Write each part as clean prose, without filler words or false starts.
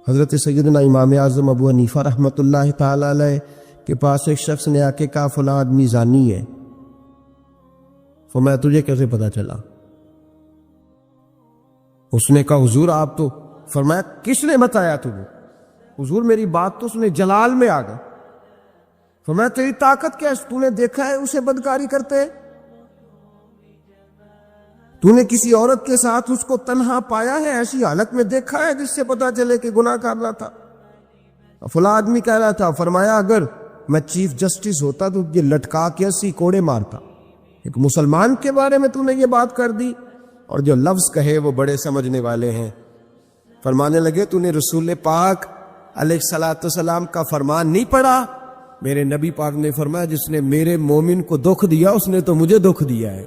حضرت سیدنا امام اعظم ابو حنیفہ رحمۃ اللہ تعالی علیہ کے پاس ایک شخص نے آ کے کہا فلاں آدمی زانی ہے۔ فرمایا تجھے کیسے پتا چلا؟ اس نے کہا حضور آپ تو، فرمایا کس نے بتایا تجھے؟ حضور میری بات تو سنے، جلال میں آ گئے۔ فرمایا تیری طاقت کیا ہے؟ تو نے دیکھا ہے اسے بدکاری کرتے؟ تو نے کسی عورت کے ساتھ اس کو تنہا پایا ہے، ایسی حالت میں دیکھا ہے جس سے پتا چلے کہ گناہ کر رہا تھا؟ فلاں آدمی کہہ رہا تھا۔ فرمایا اگر میں چیف جسٹس ہوتا تو یہ لٹکا کے 80 کوڑے مارتا۔ ایک مسلمان کے بارے میں تو نے یہ بات کر دی، اور جو لفظ کہے وہ بڑے سمجھنے والے ہیں۔ فرمانے لگے تو نے رسول پاک علیہ الصلوۃ والسلام کا فرمان نہیں پڑھا؟ میرے نبی پاک نے فرمایا جس نے میرے مومن کو دکھ دیا اس نے تو مجھے دکھ دیا ہے۔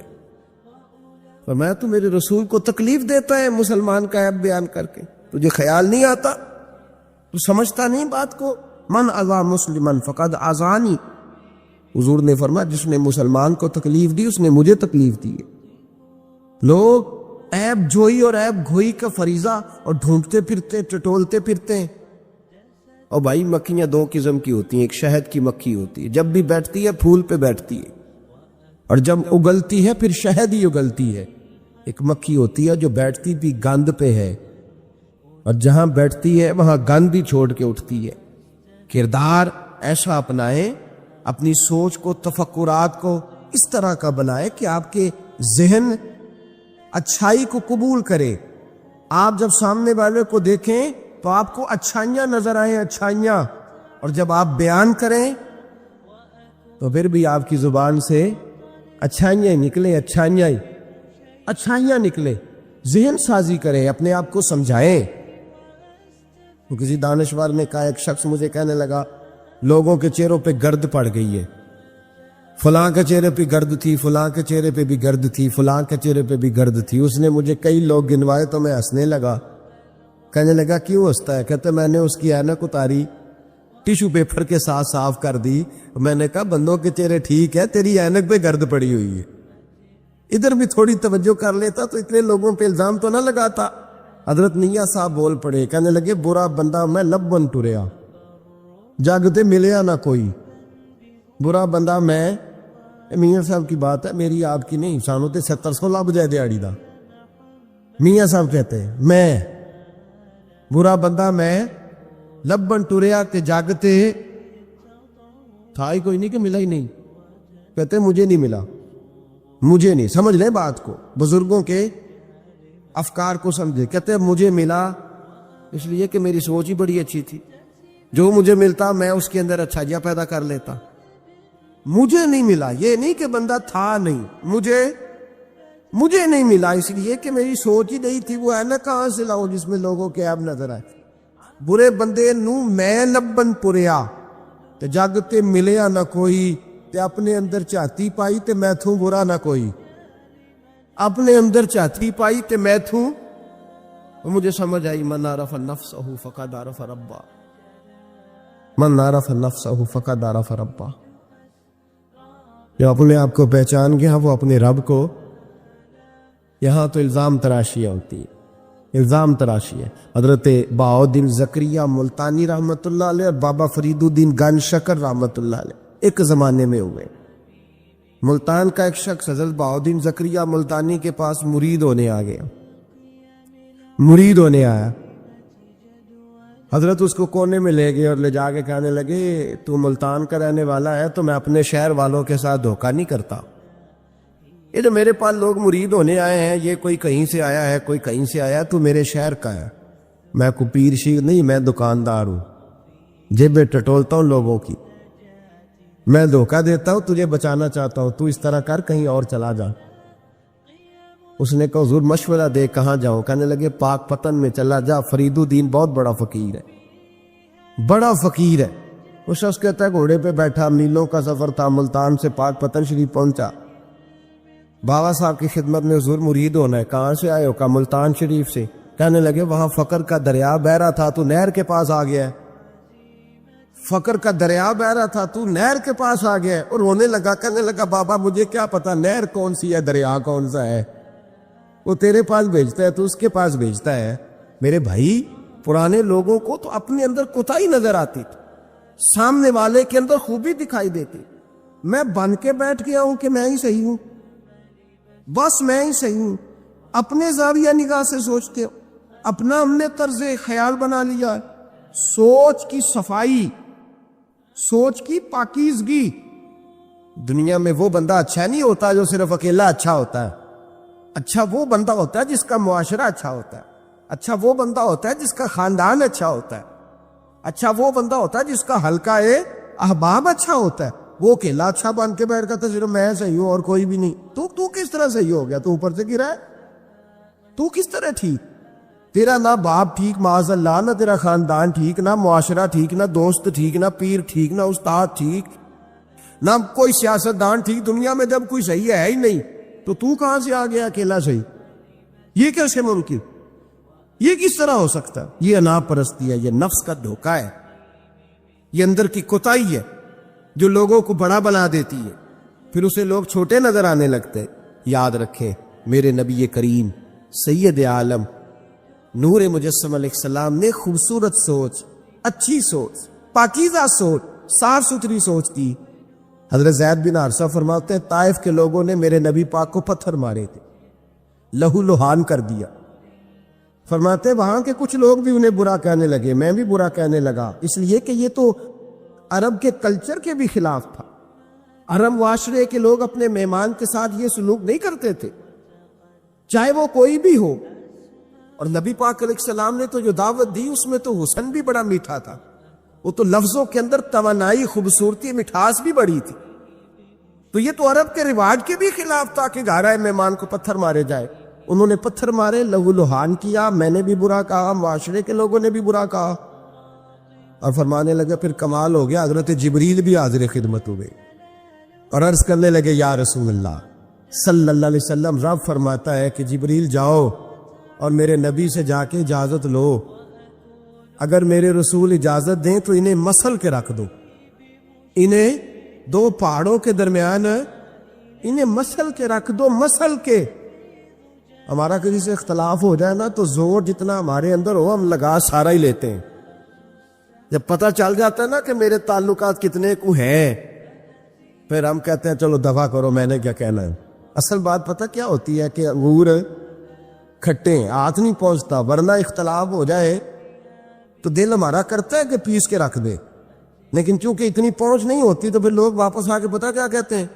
فرمایا تو میرے رسول کو تکلیف دیتا ہے مسلمان کا عیب بیان کر کے، تجھے خیال نہیں آتا؟ تو سمجھتا نہیں بات کو؟ من اذا مسلمن فقد اذانی، حضور نے فرمایا جس نے مسلمان کو تکلیف دی اس نے مجھے تکلیف دی ہے۔ لوگ عیب جوئی اور عیب گھوئی کا فریضہ اور ڈھونڈتے پھرتے ٹٹولتے پھرتے ہیں۔ اور بھائی مکھیاں دو قسم کی ہوتی ہیں، ایک شہد کی مکھی ہوتی ہے، جب بھی بیٹھتی ہے پھول پہ بیٹھتی ہے، اور جب اگلتی ہے پھر شہد ہی اگلتی ہے۔ ایک مکھی ہوتی ہے جو بیٹھتی بھی گند پہ ہے، اور جہاں بیٹھتی ہے وہاں گند ہی چھوڑ کے اٹھتی ہے۔ کردار ایسا اپنائیں، اپنی سوچ کو، تفکرات کو اس طرح کا بنائے کہ آپ کے ذہن اچھائی کو قبول کرے۔ آپ جب سامنے والے کو دیکھیں تو آپ کو اچھائیاں نظر آئیں، اچھائیاں، اور جب آپ بیان کریں تو پھر بھی آپ کی زبان سے اچھائیاں نکلیں، اچھائیاں نکلے۔ ذہن سازی کریں، اپنے آپ کو سمجھائیں۔ تو کسی دانشور نے کہا، ایک شخص مجھے کہنے لگا لوگوں کے چہروں پہ گرد پڑ گئی ہے، فلاں کے چہرے پہ گرد تھی، فلاں کے چہرے پہ بھی گرد تھی، فلاں کے چہرے پہ بھی گرد تھی۔ اس نے مجھے کئی لوگ گنوائے تو میں ہنسنے لگا۔ کہنے لگا کیوں ہنستا ہے؟ کہتے میں نے اس کی اینک اتاری، ٹیشو پیپر کے ساتھ صاف کر دی۔ میں نے کہا بندوں کے چہرے ٹھیک ہے، تیری اینک پہ گرد پڑی ہوئی ہے، ادھر بھی تھوڑی توجہ کر لیتا تو اتنے لوگوں پہ الزام تو نہ لگاتا۔ حضرت میاں صاحب بول پڑے، کہنے لگے برا بندہ میں لبن ٹریا، جاگتے ملیا نہ کوئی۔ برا بندہ میں، میاں صاحب کی بات ہے، میری آپ کی نہیں، سانو تے 700 لب جائے دیہڑی دا۔ میاں صاحب کہتے ہیں میں برا بندہ میں لبن ٹریا تے جاگتے تھا ہی کوئی نہیں کہ ملا ہی نہیں۔ کہتے مجھے نہیں ملا، مجھے نہیں۔ سمجھ لیں بات کو، بزرگوں کے افکار کو سمجھے۔ کہتے مجھے ملا اس لیے کہ میری سوچ ہی بڑی اچھی تھی، جو مجھے ملتا میں اس کے اندر اچھائیاں پیدا کر لیتا۔ مجھے نہیں ملا یہ نہیں کہ بندہ تھا نہیں، مجھے نہیں ملا اس لیے کہ میری سوچ ہی نہیں تھی۔ وہ ہے نا کہاں سے لاؤ جس میں لوگوں کے عیب نظر آئے۔ برے بندے نو میں لبن پوریا تے جاگتے ملیا نہ کوئی، تے اپنے اندر چاہتی پائی تے میں تھوں برا نہ کوئی۔ اپنے اندر چاہتی پائی تے میں تھوں، مجھے سمجھ آئی من عرف نفسہ فقد عرف ربہ، من عرف نفسہ فقد عرف ربہ۔ جو اپنے آپ کو پہچان گیا وہ اپنے رب کو۔ یہاں تو الزام تراشیاں ہوتی ہے، الزام تراشی ہے۔ حضرت بہاؤالدین زکریا ملتانی رحمۃ اللہ علیہ اور بابا فرید الدین گن شکر رحمۃ اللہ علیہ ایک زمانے میں ہوئے۔ ملتان کا ایک شخص حضرت بہاؤالدین زکریا ملتانی کے پاس مرید ہونے آ گیا، مرید ہونے آیا۔ حضرت اس کو کونے میں لے گئے اور لے جا کے کہنے لگے تو ملتان کا رہنے والا ہے تو میں اپنے شہر والوں کے ساتھ دھوکہ نہیں کرتا۔ یہ جو میرے پاس لوگ مرید ہونے آئے ہیں، یہ کوئی کہیں سے آیا ہے، کوئی کہیں سے آیا، تو میرے شہر کا ہے، میں کوئی پیر شیر نہیں، میں دکاندار ہوں، جیبیں ٹٹولتا ہوں لوگوں کی، میں دھوکہ دیتا ہوں، تجھے بچانا چاہتا ہوں، تو اس طرح کر کہیں اور چلا جا۔ اس نے کہا حضور مشورہ دے کہاں جاؤں؟ کہنے لگے پاک پتن میں چلا جا، فرید الدین بہت بڑا فقیر ہے، بڑا فقیر ہے۔ وہ شخص کہتا ہے گھوڑے پہ بیٹھا، میلوں کا سفر تھا، ملتان سے پاک پتن شریف پہنچا۔ بابا صاحب کی خدمت میں حضور مرید ہونا ہے، کہاں سے آئے ہو؟ کہا ملتان شریف سے۔ کہنے لگے وہاں فقر کا دریا بہ رہا تھا، تو نہر کے پاس آ گیا ہے، فقر کا دریا بہ رہا تھا تو نہر کے پاس آ گیا ہے۔ اور رونے لگا، کہنے لگا بابا مجھے کیا پتا نہر کون سی ہے، دریا کون سا ہے، وہ تیرے پاس بھیجتا ہے تو اس کے پاس بھیجتا ہے۔ میرے بھائی پرانے لوگوں کو تو اپنے اندر کوتاہی نظر آتی تھی، سامنے والے کے اندر خوبی دکھائی دیتی. میں بن کے بیٹھ گیا ہوں کہ میں ہی صحیح ہوں، بس میں ہی صحیح ہوں. اپنے زاویہ نگاہ سے سوچتے ہو، اپنا ہم نے طرز خیال بنا لیا ہے. سوچ کی صفائی، سوچ کی پاکیزگی. دنیا میں وہ بندہ اچھا نہیں ہوتا جو صرف اکیلا اچھا ہوتا ہے. اچھا وہ بندہ ہوتا ہے جس کا معاشرہ اچھا ہوتا ہے. اچھا وہ بندہ ہوتا ہے جس کا خاندان اچھا ہوتا ہے. اچھا وہ بندہ ہوتا ہے جس کا حلقہ احباب اچھا ہوتا ہے. وہ اکیلا اچھا بن کے بیٹھ کرتا صرف میں صحیح ہوں اور کوئی بھی نہیں. تو کس طرح صحیح ہو گیا؟ تو اوپر سے گرا ہے. تو کس طرح ٹھیک؟ تیرا نہ باپ ٹھیک معاذ اللہ، نہ تیرا خاندان ٹھیک، نہ معاشرہ ٹھیک، نہ دوست ٹھیک، نہ پیر ٹھیک، نہ استاد ٹھیک، نہ کوئی سیاستدان ٹھیک. دنیا میں جب کوئی صحیح ہے ہی نہیں تو کہاں سے آ گیا اکیلا صحیح؟ یہ کیسے ممکن؟ یہ کس طرح ہو سکتا؟ یہ انا پرستی ہے، یہ نفس کا دھوکہ ہے، یہ اندر کی کوتاہی ہے جو لوگوں کو بڑا بنا دیتی ہے، پھر اسے لوگ چھوٹے نظر آنے لگتے. یاد رکھیں میرے نبی کریم سید عالم نور مجسم علیہ السلام نے خوبصورت سوچ، اچھی سوچ، پاکیزہ سوچ، صاف ستھری سوچ تھی. حضرت زید بن حارثہ فرماتے ہیں طائف کے لوگوں نے میرے نبی پاک کو پتھر مارے تھے، لہو لہان کر دیا. فرماتے وہاں کے کچھ لوگ بھی انہیں برا کہنے لگے، میں بھی برا کہنے لگا، اس لیے کہ یہ تو عرب کے کلچر کے بھی خلاف تھا. عرب معاشرے کے لوگ اپنے مہمان کے ساتھ یہ سلوک نہیں کرتے تھے، چاہے وہ کوئی بھی ہو. اور نبی پاک علیہ السلام نے تو جو دعوت دی اس میں تو حسن بھی بڑا میٹھا تھا. وہ تو لفظوں کے اندر توانائی، خوبصورتی، مٹھاس بھی بڑی تھی. تو یہ تو عرب کے رواج کے بھی خلاف تھا کہ گھر آئے مہمان کو پتھر مارے جائے. انہوں نے پتھر مارے، لہو لہان کیا، میں نے بھی برا کہا، معاشرے کے لوگوں نے بھی برا کہا. اور فرمانے لگے پھر کمال ہو گیا، حضرت جبریل بھی حاضر خدمت ہوئے اور عرض کرنے لگے یا رسول اللہ صلی اللہ علیہ وسلم، رب فرماتا ہے کہ جبریل جاؤ اور میرے نبی سے جا کے اجازت لو، اگر میرے رسول اجازت دیں تو انہیں مسل کے رکھ دو، انہیں دو پہاڑوں کے درمیان انہیں مسل کے رکھ دو. مسل کے ہمارا کسی سے اختلاف ہو جائے نا تو زور جتنا ہمارے اندر ہو ہم لگا سارا ہی لیتے ہیں. جب پتہ چل جاتا ہے نا کہ میرے تعلقات کتنے کو ہیں پھر ہم کہتے ہیں چلو دفع کرو، میں نے کیا کہنا ہے. اصل بات پتہ کیا ہوتی ہے کہ انگور کھٹے ہاتھ نہیں پہنچتا، ورنہ اختلاف ہو جائے تو دل ہمارا کرتا ہے کہ پیس کے رکھ دے، لیکن چونکہ اتنی پہنچ نہیں ہوتی تو پھر لوگ واپس آ کے پتہ کیا کہتے ہیں،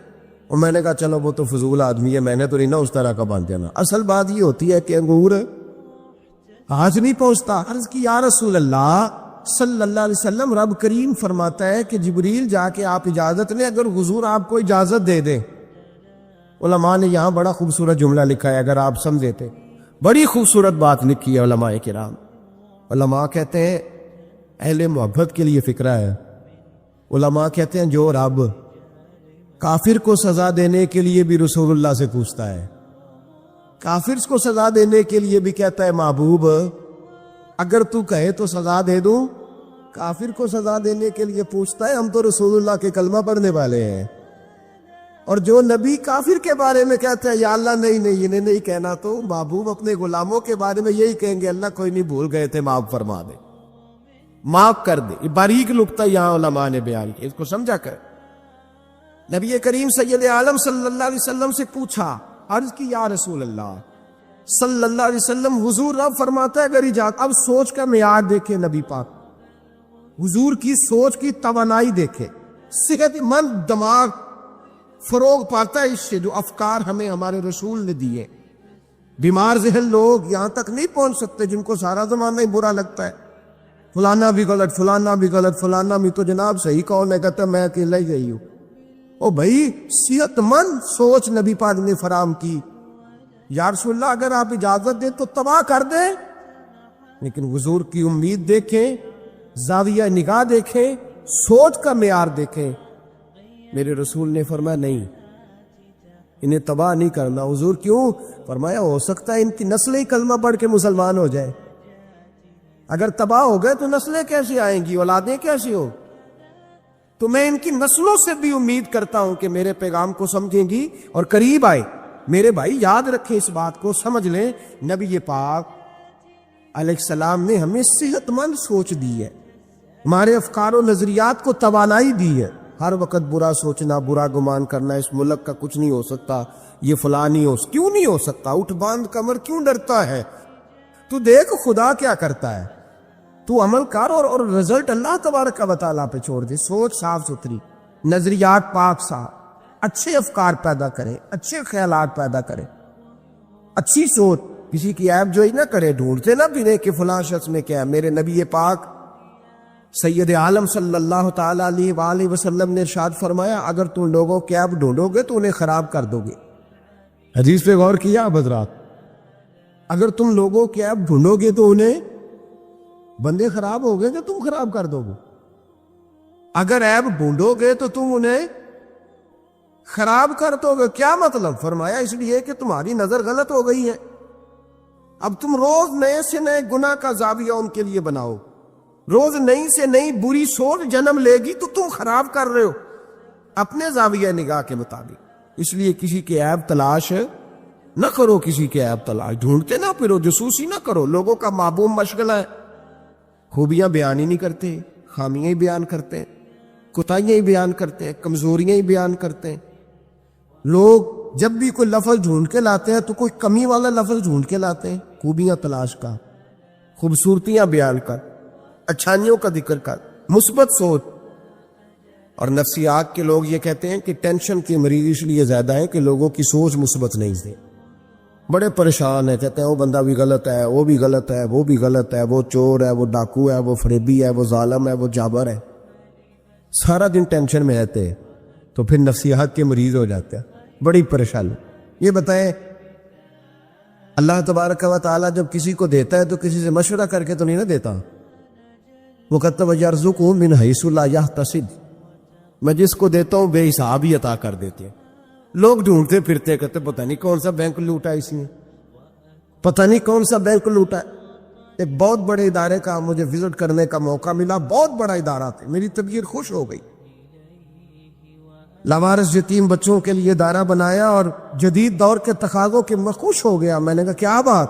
اور میں نے کہا چلو وہ تو فضول آدمی ہے، میں نے تو نہیں نا اس طرح کا باندھ دینا. اصل بات یہ ہوتی ہے کہ انگور ہاتھ نہیں پہنچتا. عرض کی یا رسول اللہ صلی اللہ علیہ وسلم، رب کریم فرماتا ہے کہ جبریل جا کے آپ اجازت لیں، اگر حضور آپ کو اجازت دے دیں. علماء نے یہاں بڑا خوبصورت جملہ لکھا ہے، اگر آپ سمجھے تھے بڑی خوبصورت بات لکھی ہے علماء کرام. علماء کہتے ہیں اہل محبت کے لیے فکرہ ہے. علماء کہتے ہیں جو رب کافر کو سزا دینے کے لیے بھی رسول اللہ سے پوچھتا ہے، کافر کو سزا دینے کے لیے بھی کہتا ہے محبوب اگر تو کہے تو سزا دے دوں، کافر کو سزا دینے کے لیے پوچھتا ہے. ہم تو رسول اللہ کے کلمہ پڑھنے والے ہیں، اور جو نبی کافر کے بارے میں کہتا ہے یا اللہ نہیں انہیں نہیں کہنا، تو محبوب اپنے غلاموں کے بارے میں یہی کہیں گے اللہ کوئی نہیں، بھول گئے تھے، معاف فرما دے، معاف کر دے. یہ باریک نقطہ یہاں علماء نے بیان کیا، اس کو سمجھا کر. نبی کریم سید عالم صلی اللہ علیہ وسلم سے پوچھا، عرض کی یا رسول اللہ صلی اللہ علیہ وسلم، حضور رب فرماتا ہے اگر اجازت. اب سوچ کا معیار دیکھے نبی پاک، حضور کی سوچ کی توانائی دیکھے. صحت مند دماغ فروغ پاتا ہے اس سے جو افکار ہمیں ہمارے رسول نے دیے. بیمار ذہن لوگ یہاں تک نہیں پہنچ سکتے جن کو سارا زمانہ ہی برا لگتا ہے، فلانا بھی غلط، فلانا بھی غلط، فلانا بھی تو جناب صحیح کون ہے، کہتا میں اکیلا ہی صحیح ہوں. او بھائی صحت مند سوچ نبی پاک نے فراہم کی. یا رسول اللہ اگر آپ اجازت دیں تو تباہ کر دیں، لیکن حضور کی امید دیکھیں، زاویہ نگاہ دیکھیں، سوچ کا معیار دیکھیں. میرے رسول نے فرمایا نہیں، انہیں تباہ نہیں کرنا. حضور کیوں؟ فرمایا ہو سکتا ہے ان کی نسلیں ہی کلمہ پڑھ کے مسلمان ہو جائے. اگر تباہ ہو گئے تو نسلیں کیسے آئیں گی، اولادیں کیسے ہو؟ تو میں ان کی نسلوں سے بھی امید کرتا ہوں کہ میرے پیغام کو سمجھیں گی اور قریب آئے. میرے بھائی یاد رکھیں اس بات کو، سمجھ لیں نبی پاک علیہ السلام نے ہمیں صحت مند سوچ دی ہے، ہمارے افکار و نظریات کو توانائی دی ہے۔ ہر وقت برا سوچنا، برا گمان کرنا، اس ملک کا کچھ نہیں ہو سکتا، یہ فلاں نہیں ہو، کیوں نہیں ہو سکتا؟ اٹھ باندھ کمر کیوں ڈرتا ہے؟ تو دیکھ خدا کیا کرتا ہے، تو عمل کر اور رزلٹ اللہ تبارک و تعالیٰ پہ چھوڑ دے۔ سوچ صاف ستھری، نظریات پاک صاف، اچھے افکار پیدا کرے، اچھے خیالات پیدا کرے، اچھی سوچ، کسی کی عیب جوئی نہ کرے، ڈھونڈتے نہ پھرے کہ فلاں شخص میں کیا ہے۔ میرے نبی پاک سید عالم صلی اللہ تعالیٰ علیہ وآلہ وسلم نے ارشاد فرمایا، اگر تم لوگوں کی عیب ڈھونڈو گے تو انہیں خراب کر دو گے۔ حدیث پہ غور کیا آپ حضرات؟ اگر تم لوگوں کی عیب ڈھونڈو گے تو انہیں، بندے خراب ہو گئے کہ تم خراب کر دو گے؟ اگر عیب ڈھونڈو گے تو تم انہیں خراب کر دو گے۔ کیا مطلب؟ فرمایا اس لیے کہ تمہاری نظر غلط ہو گئی ہے۔ اب تم روز نئے سے نئے گناہ کا زاویہ ان کے لیے بناؤ، روز نئی سے نئی بری سوچ جنم لے گی تو تم خراب کر رہے ہو اپنے زاویہ نگاہ کے مطابق۔ اس لیے کسی کے عیب تلاش نہ کرو، کسی کے عیب تلاش ڈھونڈتے نہ پھرو، جاسوسی نہ کرو۔ لوگوں کا محبوب مشغلہ ہے، خوبیاں بیان ہی نہیں کرتے، خامیاں ہی بیان کرتے ہیں، کوتاہیاں ہی بیان کرتے ہیں، کمزوریاں ہی بیان کرتے ہیں۔ لوگ جب بھی کوئی لفظ ڈھونڈ کے لاتے ہیں تو کوئی کمی والا لفظ ڈھونڈ کے لاتے ہیں۔ خوبیاں تلاش کر، خوبصورتیاں بیان کر، اچھائیوں کا ذکر کر، مثبت سوچ۔ اور نفسیات کے لوگ یہ کہتے ہیں کہ ٹینشن کے مریض اس لیے زیادہ ہیں کہ لوگوں کی سوچ مثبت نہیں ہے، بڑے پریشان ہیں، کہتے ہیں وہ بندہ بھی غلط ہے، وہ بھی غلط ہے، وہ بھی غلط ہے، وہ چور ہے، وہ ڈاکو ہے، وہ فریبی ہے، وہ ظالم ہے، وہ جابر ہے۔ سارا دن ٹینشن میں رہتے ہیں تو پھر نفسیات کے مریض ہو جاتے ہیں، بڑی پریشانی۔ یہ بتائیں، اللہ تبارک و تعالیٰ جب کسی کو دیتا ہے تو کسی سے مشورہ کر کے تو نہیں نہ دیتا۔ وہ کہتا ہے یرزقہ من حیث لا یحتسب، میں جس کو دیتا ہوں بے حساب ہی عطا کر دیتے ہیں۔ لوگ ڈھونڈتے پھرتے کہتے پتہ نہیں کون سا بینک لوٹا اس نے، پتہ نہیں کون سا بینک لوٹا ہے۔ ایک بہت بڑے ادارے کا مجھے وزٹ کرنے کا موقع ملا، بہت بڑا ادارہ تھا، میری طبیعت خوش ہو گئی۔ لاوارث یتیم بچوں کے لیے ادارہ بنایا اور جدید دور کے تقاضوں کے میں خوش ہو گیا۔ میں نے کہا کیا بات؟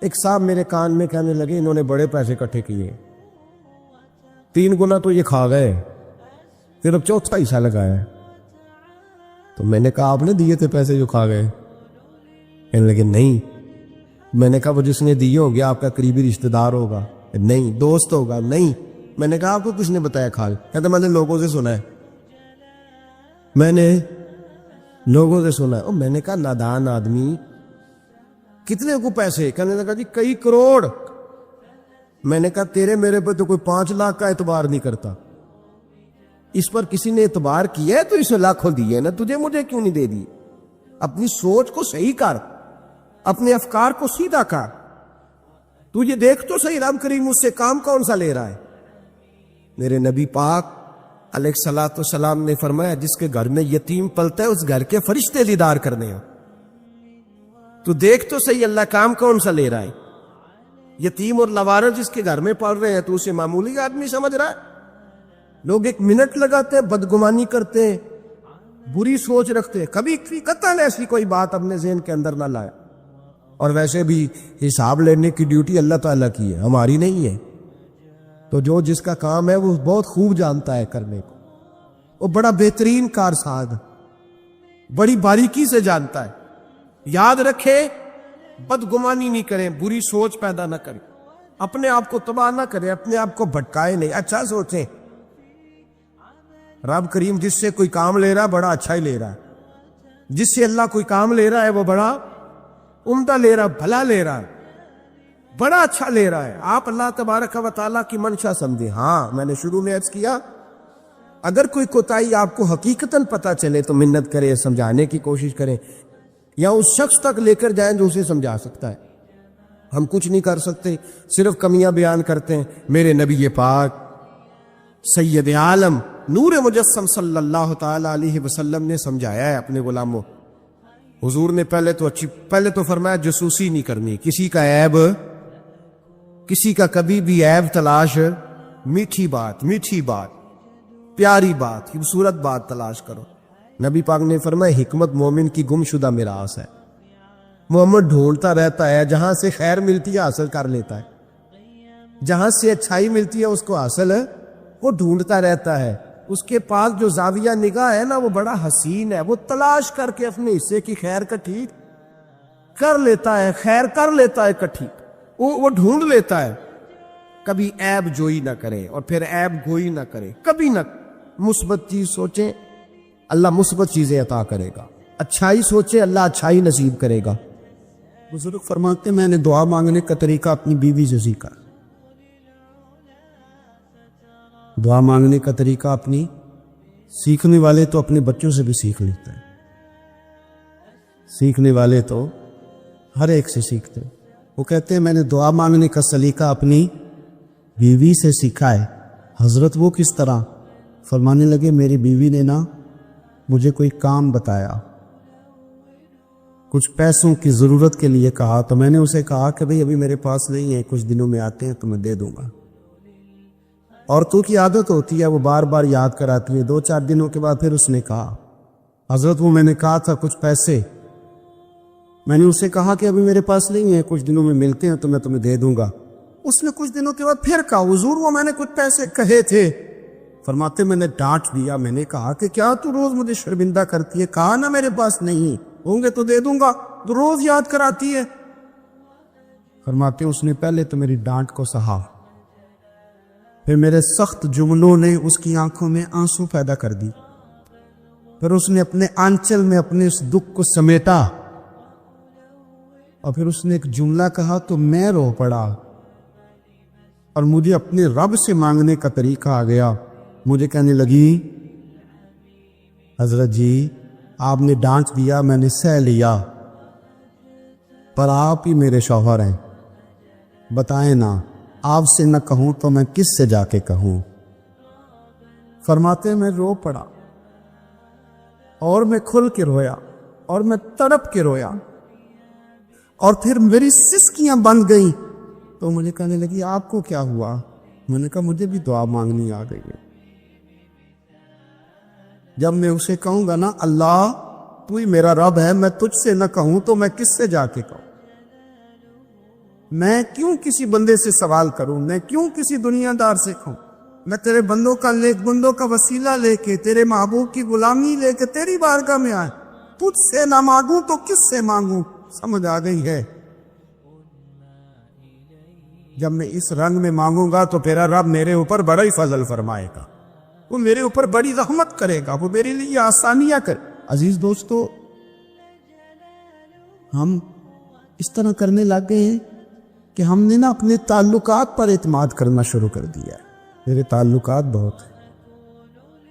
ایک صاحب میرے کان میں کہنے لگے انہوں نے بڑے پیسے اکٹھے کیے، 3 گنا تو یہ کھا گئے، پھر اب 4تھا حصہ لگایا ہے۔ تو میں نے کہا آپ نے دیے تھے پیسے جو کھا گئے؟ کہنے لگے نہیں۔ میں نے کہا وہ جس نے دیے ہو گیا آپ کا قریبی رشتہ دار ہوگا؟ نہیں۔ دوست ہوگا؟ نہیں۔ میں نے کہا آپ کو کس نے بتایا کھا گئے؟ کہتا میں نے لوگوں سے سنا ہے، میں نے لوگوں سے سنا ہے۔ اور میں نے کہا نادان آدمی، کتنے کو پیسے؟ کہنے لگا جی کئی کروڑ۔ میں نے کہا تیرے میرے پہ تو کوئی 5 لاکھ کا اعتبار نہیں کرتا، اس پر کسی نے اعتبار کیا ہے تو اسے لاکھوں دیے نا، تجھے مجھے کیوں نہیں دے دی؟ اپنی سوچ کو صحیح کر، اپنے افکار کو سیدھا کر۔ تجھے دیکھ تو صحیح رب کریم مجھ سے کام کون سا لے رہا ہے؟ میرے نبی پاک علیہ الصلوۃ والسلام نے فرمایا جس کے گھر میں یتیم پلتا ہے اس گھر کے فرشتے دیدار کرنے ہیں۔ تو دیکھ تو صحیح اللہ کام کون سا لے رہا ہے؟ یتیم اور لاوارث جس کے گھر میں پڑھ رہے ہیں تو اسے معمولی آدمی سمجھ رہا ہے؟ لوگ 1 منٹ لگاتے ہیں، بدگمانی کرتے ہیں، بری سوچ رکھتے ہیں، کبھی قطعاً ایسی کوئی بات اپنے ذہن کے اندر نہ لائے۔ اور ویسے بھی حساب لینے کی ڈیوٹی اللہ تعالیٰ کی ہے، ہماری نہیں ہے۔ تو جو جس کا کام ہے وہ بہت خوب جانتا ہے کرنے کو، وہ بڑا بہترین کارساز، بڑی باریکی سے جانتا ہے۔ یاد رکھے بدگمانی نہیں کریں، بری سوچ پیدا نہ کریں، اپنے آپ کو تباہ نہ کریں، اپنے آپ کو بھٹکائے نہیں، اچھا سوچیں۔ رب کریم جس سے کوئی کام لے رہا ہے بڑا اچھا ہی لے رہا ہے، جس سے اللہ کوئی کام لے رہا ہے وہ بڑا عمدہ لے رہا ہے، بھلا لے رہا ہے، بڑا اچھا لے رہا ہے۔ آپ اللہ تبارک و تعالیٰ کی منشا سمجھیں۔ ہاں میں نے شروع میں عرض کیا اگر کوئی کوتاہی آپ کو حقیقتاً پتہ چلے تو منت کریں، سمجھانے کی کوشش کریں، یا اس شخص تک لے کر جائیں جو اسے سمجھا سکتا ہے۔ ہم کچھ نہیں کر سکتے، صرف کمیاں بیان کرتے ہیں۔ میرے نبی پاک سید عالم نور مجسم صلی اللہ تعالی علیہ وسلم نے سمجھایا ہے اپنے غلاموں۔ حضور نے پہلے تو فرمایا جاسوسی نہیں کرنی، کسی کا عیب، کسی کا کبھی بھی عیب تلاش، میٹھی بات پیاری بات، خوبصورت بات تلاش کرو۔ نبی پاک نے فرمایا حکمت مومن کی گم شدہ میراث ہے، محمد ڈھونڈتا رہتا ہے، جہاں سے خیر ملتی ہے حاصل کر لیتا ہے، جہاں سے اچھائی ملتی ہے اس کو حاصل ہے، وہ ڈھونڈتا رہتا ہے۔ اس کے پاس جو زاویہ نگاہ ہے نا وہ بڑا حسین ہے، وہ تلاش کر کے اپنے حصے کی خیر کٹھی کر لیتا ہے، خیر کر لیتا ہے کٹھی، وہ ڈھونڈ لیتا ہے۔ کبھی عیب جوئی نہ کرے اور پھر عیب گوئی نہ کرے، کبھی نہ مثبت چیز سوچیں، اللہ مثبت چیزیں عطا کرے گا، اچھائی سوچے اللہ اچھائی نصیب کرے گا۔ بزرگ فرماتے میں نے دعا مانگنے کا طریقہ اپنی بیوی سے سیکھا، دعا مانگنے کا طریقہ اپنی، سیکھنے والے تو اپنے بچوں سے بھی سیکھ لیتے ہیں، سیکھنے والے تو ہر ایک سے سیکھتے ہیں۔ وہ کہتے ہیں میں نے دعا مانگنے کا سلیقہ اپنی بیوی سے سیکھا ہے۔ حضرت وہ کس طرح؟ فرمانے لگے میری بیوی نے نا مجھے کوئی کام بتایا، کچھ پیسوں کی ضرورت کے لیے کہا، تو میں نے اسے کہا کہ بھئی ابھی میرے پاس نہیں ہے، کچھ دنوں میں آتے ہیں تو میں دے دوں گا۔ عورتوں کی عادت ہوتی ہے وہ بار بار یاد کراتی ہے، 2-4 دنوں کے بعد پھر اس نے کہا حضرت وہ میں نے کہا تھا کچھ پیسے، میں نے اسے کہا کہ ابھی میرے پاس نہیں ہے، کچھ دنوں میں ملتے ہیں تو میں تمہیں دے دوں گا۔ اس نے کچھ دنوں کے بعد پھر کہا حضور وہ میں نے کچھ پیسے کہے تھے۔ فرماتے میں نے ڈانٹ دیا، میں نے کہا کہ کیا تو روز مجھے شرمندہ کرتی ہے، کہا نا میرے پاس نہیں ہوں گے تو دے دوں گا، تو روز یاد کراتی ہے۔ فرماتے اس نے پہلے تو میری ڈانٹ کو سہا، پھر میرے سخت جملوں نے اس کی آنکھوں میں آنسو پیدا کر دی، پھر اس نے اپنے آنچل میں اپنے اس دکھ کو سمیٹا، اور پھر اس نے ایک جملہ کہا تو میں رو پڑا، اور مجھے اپنے رب سے مانگنے کا طریقہ آ گیا۔ مجھے کہنے لگی حضرت جی آپ نے ڈانٹ دیا، میں نے سہ لیا، پر آپ ہی میرے شوہر ہیں، بتائیں نا آپ سے نہ کہوں تو میں کس سے جا کے کہوں؟ فرماتے میں رو پڑا، اور میں کھل کے رویا، اور میں تڑپ کے رویا، اور پھر میری سسکیاں بند گئیں، تو مجھے کہنے لگی آپ کو کیا ہوا؟ میں نے کہا مجھے بھی دعا مانگنی آ گئی ہے۔ جب میں اسے کہوں گا نا اللہ تو ہی میرا رب ہے، میں تجھ سے نہ کہوں تو میں کس سے جا کے کہوں؟ میں کیوں کسی بندے سے سوال کروں، میں کیوں کسی دنیا دار سے کہوں؟ میں تیرے بندوں کا وسیلہ لے کے، تیرے محبوب کی غلامی لے کے تیری بارگاہ میں آئے، تجھ سے نہ مانگوں تو کس سے مانگوں؟ سمجھ آ گئی ہے؟ جب میں اس رنگ میں مانگوں گا تو تیرا رب میرے اوپر بڑا ہی فضل فرمائے گا، وہ میرے اوپر بڑی رحمت کرے گا، وہ میرے لیے آسانیاں کرے۔ عزیز دوستو ہم اس طرح کرنے لگ گئے ہیں کہ ہم نے نا اپنے تعلقات پر اعتماد کرنا شروع کر دیا ہے۔ میرے تعلقات بہت ہیں،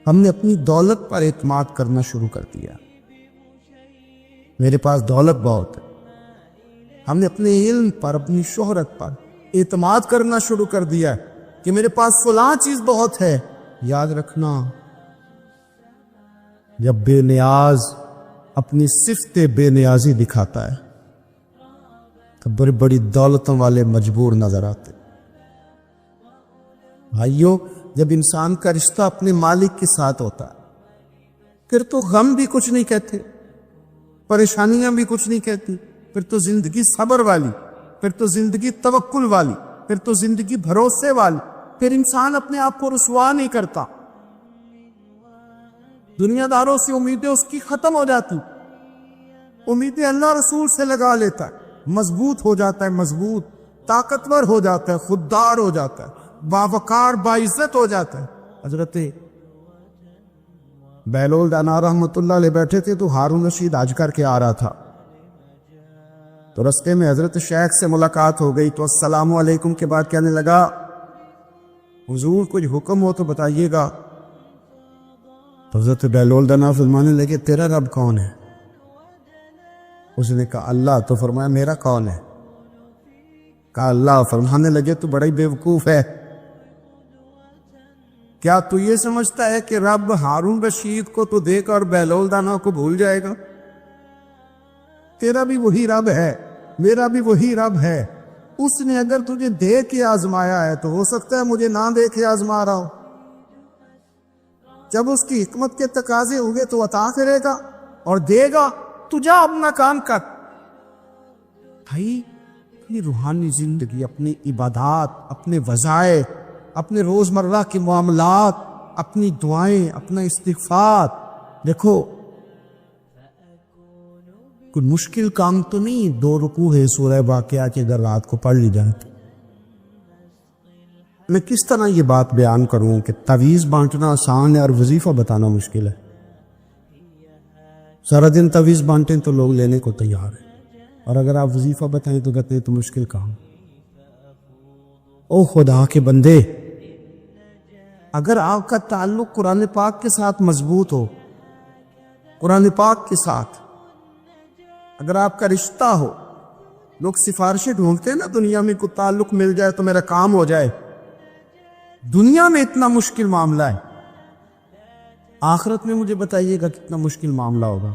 ہم نے اپنی دولت پر اعتماد کرنا شروع کر دیا، میرے پاس دولت بہت ہے، ہم نے اپنے علم پر، اپنی شہرت پر اعتماد کرنا شروع کر دیا کہ میرے پاس فلاں چیز بہت ہے۔ یاد رکھنا جب بے نیاز اپنی صفت بے نیازی دکھاتا ہے تو بڑی بڑی دولتوں والے مجبور نظر آتے۔ بھائیو جب انسان کا رشتہ اپنے مالک کے ساتھ ہوتا ہے پھر تو غم بھی کچھ نہیں کہتے، پریشانیاں بھی کچھ نہیں کہتی، پھر تو زندگی صبر والی، پھر تو زندگی توکل والی، پھر تو زندگی بھروسے والی، پھر انسان اپنے آپ کو رسوا نہیں کرتا، دنیا داروں سے امیدیں اس کی ختم ہو جاتی، امیدیں اللہ رسول سے لگا لیتا ہے، مضبوط ہو جاتا ہے، مضبوط طاقتور ہو جاتا ہے، خوددار ہو جاتا ہے، باوقار باعزت ہو جاتا ہے۔ حضرت بہلول دانا رحمت اللہ علیہ بیٹھے تھے تو ہارون رشید حج کر کے آ رہا تھا، تو رستے میں حضرت شیخ سے ملاقات ہو گئی، تو السلام علیکم کے بعد کہنے لگا حضور کچھ حکم ہو تو بتائیے گا۔ تو حضرت بہلول دانا فرمانے لگے تیرا رب کون ہے؟ اس نے کہا اللہ۔ تو فرمایا میرا کون ہے؟ کہا اللہ۔ فرمانے لگے تو بڑا ہی بیوقوف ہے، کیا تو یہ سمجھتا ہے کہ رب ہارون رشید کو تو دیکھ اور بہلول دانا کو بھول جائے گا؟ تیرا بھی وہی رب ہے، میرا بھی وہی رب ہے، اس نے اگر تجھے دیکھ کے آزمایا ہے تو ہو سکتا ہے مجھے نہ دیکھ کے آزما رہا ہو، جب اس کی حکمت کے تقاضے ہوں گے تو عطا کرے گا اور دے گا، تو جا اپنا کام کر۔ بھائی اپنی روحانی زندگی، اپنی عبادات، اپنے وظائف، اپنے روزمرہ کے معاملات، اپنی دعائیں، اپنا استغفار، دیکھو کوئی مشکل کام تو نہیں 2 رکوع ہے سورہ واقعہ کے اگر رات کو پڑھ لی جائے. میں کس طرح یہ بات بیان کروں کہ تعویذ بانٹنا آسان ہے اور وظیفہ بتانا مشکل ہے. سارا دن تعویذ بانٹیں تو لوگ لینے کو تیار ہیں، اور اگر آپ وظیفہ بتائیں تو کہتے ہیں تو مشکل کام. او خدا کے بندے، اگر آپ کا تعلق قرآن پاک کے ساتھ مضبوط ہو، قرآن پاک کے ساتھ اگر آپ کا رشتہ ہو، لوگ سفارشیں ڈھونڈتے ہیں نا دنیا میں کوئی تعلق مل جائے تو میرا کام ہو جائے. دنیا میں اتنا مشکل معاملہ ہے، آخرت میں مجھے بتائیے گا کتنا مشکل معاملہ ہوگا.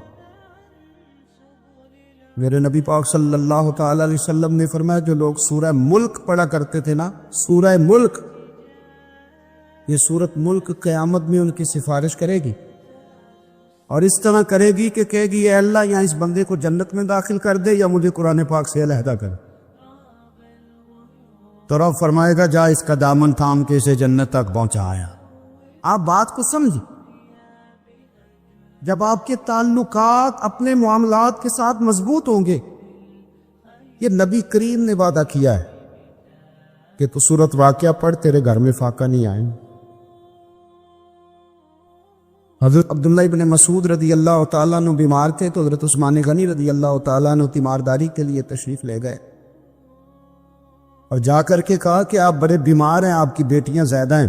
میرے نبی پاک صلی اللہ تعالی علیہ وسلم نے فرمایا جو لوگ سورہ ملک پڑھا کرتے تھے نا، سورہ ملک، یہ سورت ملک قیامت میں ان کی سفارش کرے گی، اور اس طرح کرے گی کہ کہے گی اے اللہ یا اس بندے کو جنت میں داخل کر دے یا مجھے قرآن پاک سے علیحدہ کر. تو رب فرمائے گا جا اس کا دامن تھام کے اسے جنت تک پہنچایا. آپ بات کو سمجھیں، جب آپ کے تعلقات اپنے معاملات کے ساتھ مضبوط ہوں گے، یہ نبی کریم نے وعدہ کیا ہے کہ تو سورت واقعہ پڑھ تیرے گھر میں فاقہ نہیں آئیں. حضرت عبداللہ ابن مسعود رضی اللہ تعالیٰ عنہ بیمار تھے تو حضرت عثمان غنی رضی اللہ تعالیٰ عنہ تیمارداری کے لیے تشریف لے گئے، اور جا کر کے کہا کہ آپ بڑے بیمار ہیں، آپ کی بیٹیاں زیادہ ہیں،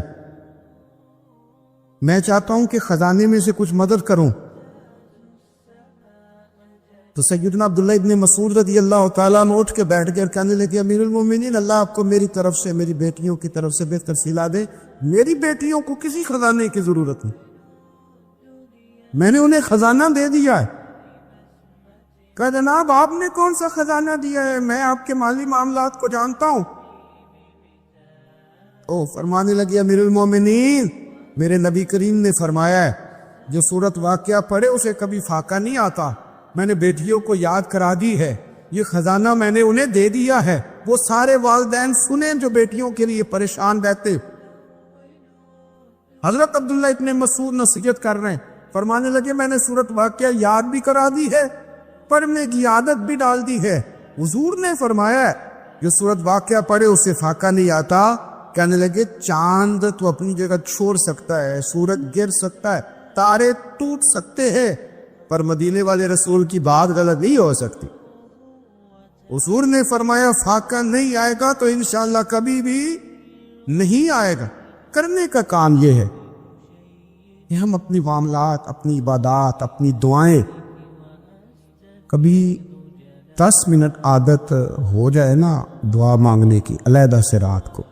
میں چاہتا ہوں کہ خزانے میں سے کچھ مدد کروں. تو سیدنا عبداللہ ابن مسعود رضی اللہ تعالیٰ عنہ اٹھ کے بیٹھ گئے اور کہنے لگے امیر المومنین، اللہ آپ کو میری طرف سے، میری بیٹیوں کی طرف سے بہتر صلہ دے. میری بیٹیوں کو کسی خزانے کی ضرورت نہیں، میں نے انہیں خزانہ دے دیا ہے. کہا جناب آپ نے کون سا خزانہ دیا ہے، میں آپ کے مالی معاملات کو جانتا ہوں. فرمانے لگے امیر المومنین، میرے نبی کریم نے فرمایا ہے جو سورت واقعہ پڑھے اسے کبھی فاقہ نہیں آتا. میں نے بیٹیوں کو یاد کرا دی ہے، یہ خزانہ میں نے انہیں دے دیا ہے. وہ سارے والدین سنیں جو بیٹیوں کے لیے پریشان رہتے. حضرت عبداللہ ابن مسعود نصیحت کر رہے ہیں، فرمانے لگے میں نے سورت واقعہ یاد بھی کرا دی ہے، پڑھنے کی عادت بھی ڈال دی ہے. حضور نے فرمایا ہے جو سورت واقعہ پڑھے اسے فاقہ نہیں آتا. کہنے لگے چاند تو اپنی جگہ چھوڑ سکتا ہے، سورج گر سکتا ہے، تارے ٹوٹ سکتے ہیں، پر مدینے والے رسول کی بات غلط نہیں ہو سکتی. حضور نے فرمایا فاقہ نہیں آئے گا تو انشاءاللہ کبھی بھی نہیں آئے گا. کرنے کا کام یہ ہے کہ ہم اپنی معاملات، اپنی عبادات، اپنی دعائیں، کبھی 10 منٹ عادت ہو جائے نا دعا مانگنے کی علیحدہ سے رات کو.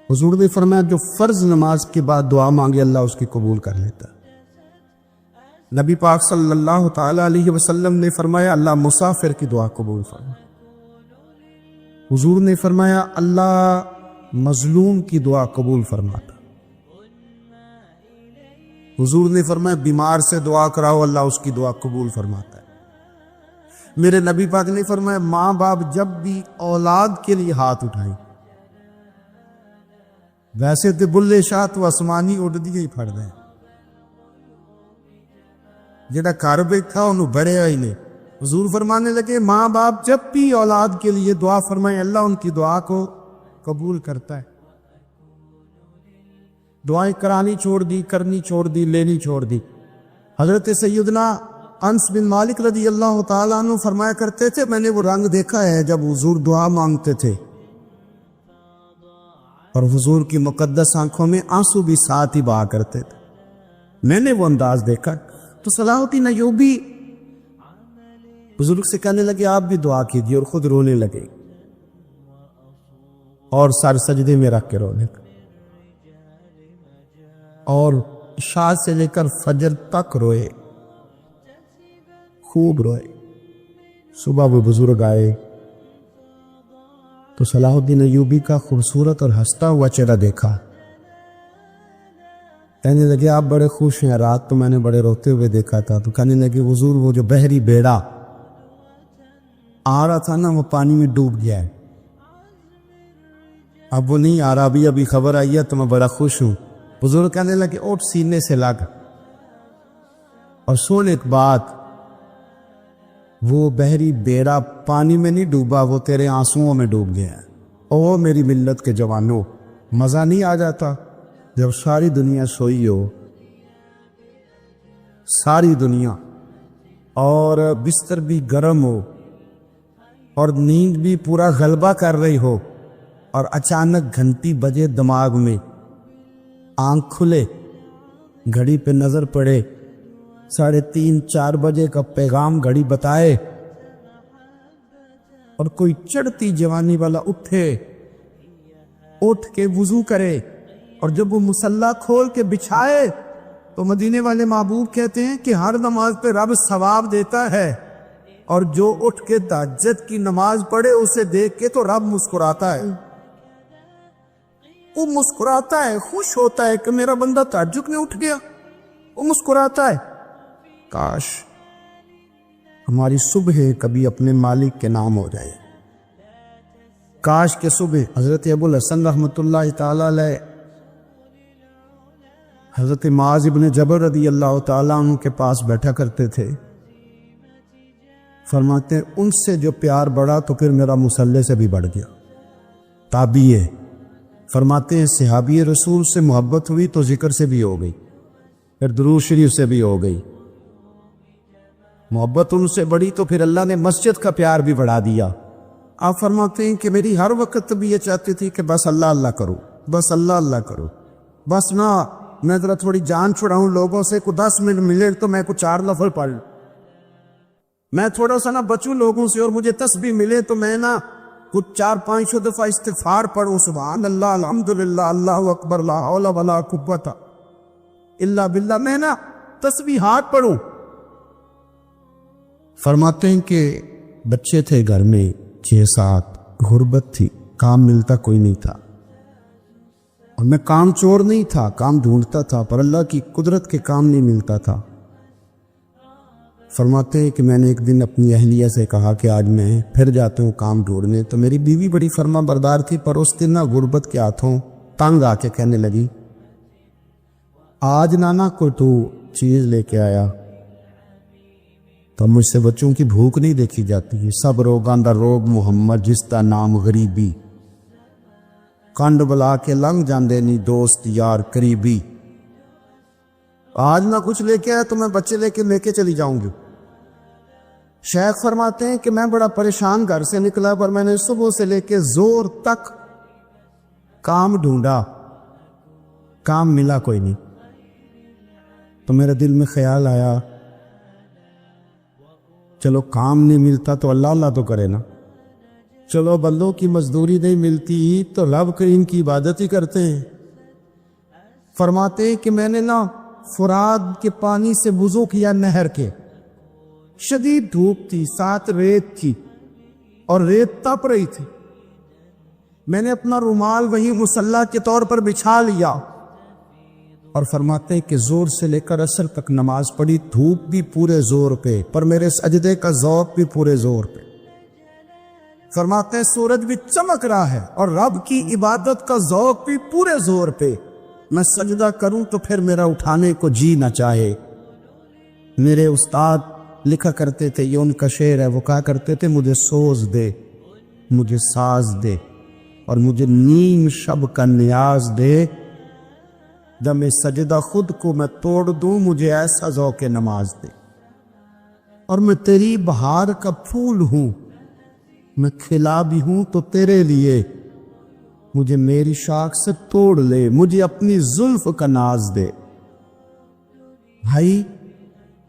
حضور نے فرمایا جو فرض نماز کے بعد دعا مانگے اللہ اس کی قبول کر لیتا ہے. نبی پاک صلی اللہ تعالی علیہ وسلم نے فرمایا اللہ مسافر کی دعا قبول فرمائے. حضور نے فرمایا اللہ مظلوم کی دعا قبول فرماتا. حضور نے فرمایا بیمار سے دعا کراؤ اللہ اس کی دعا قبول فرماتا ہے. میرے نبی پاک نے فرمایا ماں باپ جب بھی اولاد کے لیے ہاتھ اٹھائیں، ویسے تو بلے شاہ تو آسمانی اڑ دیے ہی پھڑ دیں، جڑا گھر بیٹھا انہوں بڑے آئی نے. حضور فرمانے لگے ماں باپ جب بھی اولاد کے لیے دعا فرمائیں اللہ ان کی دعا کو قبول کرتا ہے. دعائیں کرانی چھوڑ دی، کرنی چھوڑ دی، لینی چھوڑ دی. حضرت سیدنا انس بن مالک رضی اللہ تعالیٰ عنہ فرمایا کرتے تھے میں نے وہ رنگ دیکھا ہے جب حضور دعا مانگتے تھے اور حضور کی مقدس آنکھوں میں آنسو بھی ساتھ ہی بہا کرتے تھے. میں نے وہ انداز دیکھا. تو صلاح الدین ایوبی بزرگ سے کہنے لگے آپ بھی دعا کیجیے، اور خود رونے لگے اور سر سجدے میں رکھ کے رونے لگے، اور عشاء سے لے کر فجر تک روئے، خوب روئے. صبح وہ بزرگ آئے تو صلاح الدین ایوبی کا خوبصورت اور ہنستا ہوا چہرہ دیکھا. کہنے لگے آپ بڑے خوش ہیں، رات تو میں نے بڑے روتے ہوئے دیکھا تھا. تو کہنے لگے حضور وہ جو بحری بیڑا آ رہا تھا نا وہ پانی میں ڈوب گیا ہے. اب وہ نہیں آ رہا. ابھی خبر آئی ہے تو میں بڑا خوش ہوں. بزرگ کہنے لگے اٹھ سینے سے لگ اور سن ایک بات، وہ بحری بیڑا پانی میں نہیں ڈوبا، وہ تیرے آنسوؤں میں ڈوب گیا ہے. او میری ملت کے جوانوں، مزہ نہیں آ جاتا جب ساری دنیا سوئی ہو، ساری دنیا، اور بستر بھی گرم ہو اور نیند بھی پورا غلبہ کر رہی ہو، اور اچانک گھنٹی بجے دماغ میں، آنکھ کھلے، گھڑی پہ نظر پڑے، 3:30 4 بجے کا پیغام گھڑی بتائے، اور کوئی چڑھتی جوانی والا اٹھ کے وضو کرے، اور جب وہ مصلی کھول کے بچھائے تو مدینے والے محبوب کہتے ہیں کہ ہر نماز پہ رب ثواب دیتا ہے، اور جو اٹھ کے تہجد کی نماز پڑھے اسے دیکھ کے تو رب مسکراتا ہے. وہ مسکراتا ہے، خوش ہوتا ہے کہ میرا بندہ تہجد میں اٹھ گیا. وہ مسکراتا ہے. کاش ہماری صبح کبھی اپنے مالک کے نام ہو جائے. کاش کہ صبح حضرت ابو الحسن رحمۃ اللہ تعالی علیہ حضرت معاذ ابن جبل رضی اللہ تعالیٰ عنہ کے پاس بیٹھا کرتے تھے. فرماتے ہیں ان سے جو پیار بڑھا تو پھر میرا مصلی سے بھی بڑھ گیا. تابعی ہے. فرماتے ہیں صحابی رسول سے محبت ہوئی تو ذکر سے بھی ہو گئی، پھر درود شریف سے بھی ہو گئی. محبت ان سے بڑھی تو پھر اللہ نے مسجد کا پیار بھی بڑھا دیا. آپ فرماتے ہیں کہ میری ہر وقت بھی یہ چاہتی تھی کہ بس اللہ اللہ کرو، بس اللہ اللہ کرو، بس نہ میں ذرا تھوڑی جان چھڑاؤں لوگوں سے، کو 10 منٹ ملے تو میں کو 4 لفظ پڑھ لوں، میں تھوڑا سا نہ بچوں لوگوں سے، اور مجھے تسبیح ملے تو میں نہ کچھ 400-500 دفعہ استغفار پڑھوں، سبحان اللہ، الحمدللہ، اللہ اکبر، لا حول ولا قوت الا باللہ، میں نہ تسبیحات پڑھوں. فرماتے ہیں کہ بچے تھے گھر میں 6-7، غربت تھی، کام ملتا کوئی نہیں تھا، اور میں کام چور نہیں تھا، کام ڈھونڈتا تھا، پر اللہ کی قدرت کے کام نہیں ملتا تھا. فرماتے ہیں کہ میں نے ایک دن اپنی اہلیہ سے کہا کہ آج میں پھر جاتا ہوں کام ڈھونڈنے. تو میری بیوی بڑی فرما بردار تھی، پر اس دن نہ غربت کے ہاتھوں تنگ آ کے کہنے لگی آج نانا کو تو چیز لے کے آیا تو مجھ سے بچوں کی بھوک نہیں دیکھی جاتی. سب روگاں دا روگ محمد جس دا نام غریبی، کنڈ بلا کے لنگ جاندے نہیں دوست یار قریبی. آج نہ کچھ لے کے آیا تو میں بچے لے کے چلی جاؤں گی. شیخ فرماتے ہیں کہ میں بڑا پریشان گھر سے نکلا، پر میں نے صبح سے لے کے زور تک کام ڈھونڈا، کام ملا کوئی نہیں. تو میرے دل میں خیال آیا چلو کام نہیں ملتا تو اللہ اللہ تو کرے نا، چلو بندوں کی مزدوری نہیں ملتی تو رب کریم کی عبادت ہی کرتے ہیں. فرماتے ہیں کہ میں نے نا فرات کے پانی سے وضو کیا نہر کے، شدید دھوپ تھی، ساتھ ریت تھی اور ریت تپ رہی تھی. میں نے اپنا رومال وہیں مصلی کے طور پر بچھا لیا، اور فرماتے ہیں کہ زور سے لے کر عصر تک نماز پڑھی، دھوپ بھی پورے زور پہ، پر میرے سجدے کا ذوق بھی پورے زور پہ. فرماتے ہیں سورج بھی چمک رہا ہے اور رب کی عبادت کا ذوق بھی پورے زور پہ. میں سجدہ کروں تو پھر میرا اٹھانے کو جی نہ چاہے. میرے استاد لکھا کرتے تھے، یہ ان کا شعر ہے، وہ کہا کرتے تھے مجھے سوز دے، مجھے ساز دے، اور مجھے نیم شب کا نیاز دے، دم سجدہ خود کو میں توڑ دوں، مجھے ایسا ذوق نماز دے. اور میں تیری بہار کا پھول ہوں، میں کھلا بھی ہوں تو تیرے لیے، مجھے میری شاخ سے توڑ لے، مجھے اپنی زلف کا ناز دے. بھائی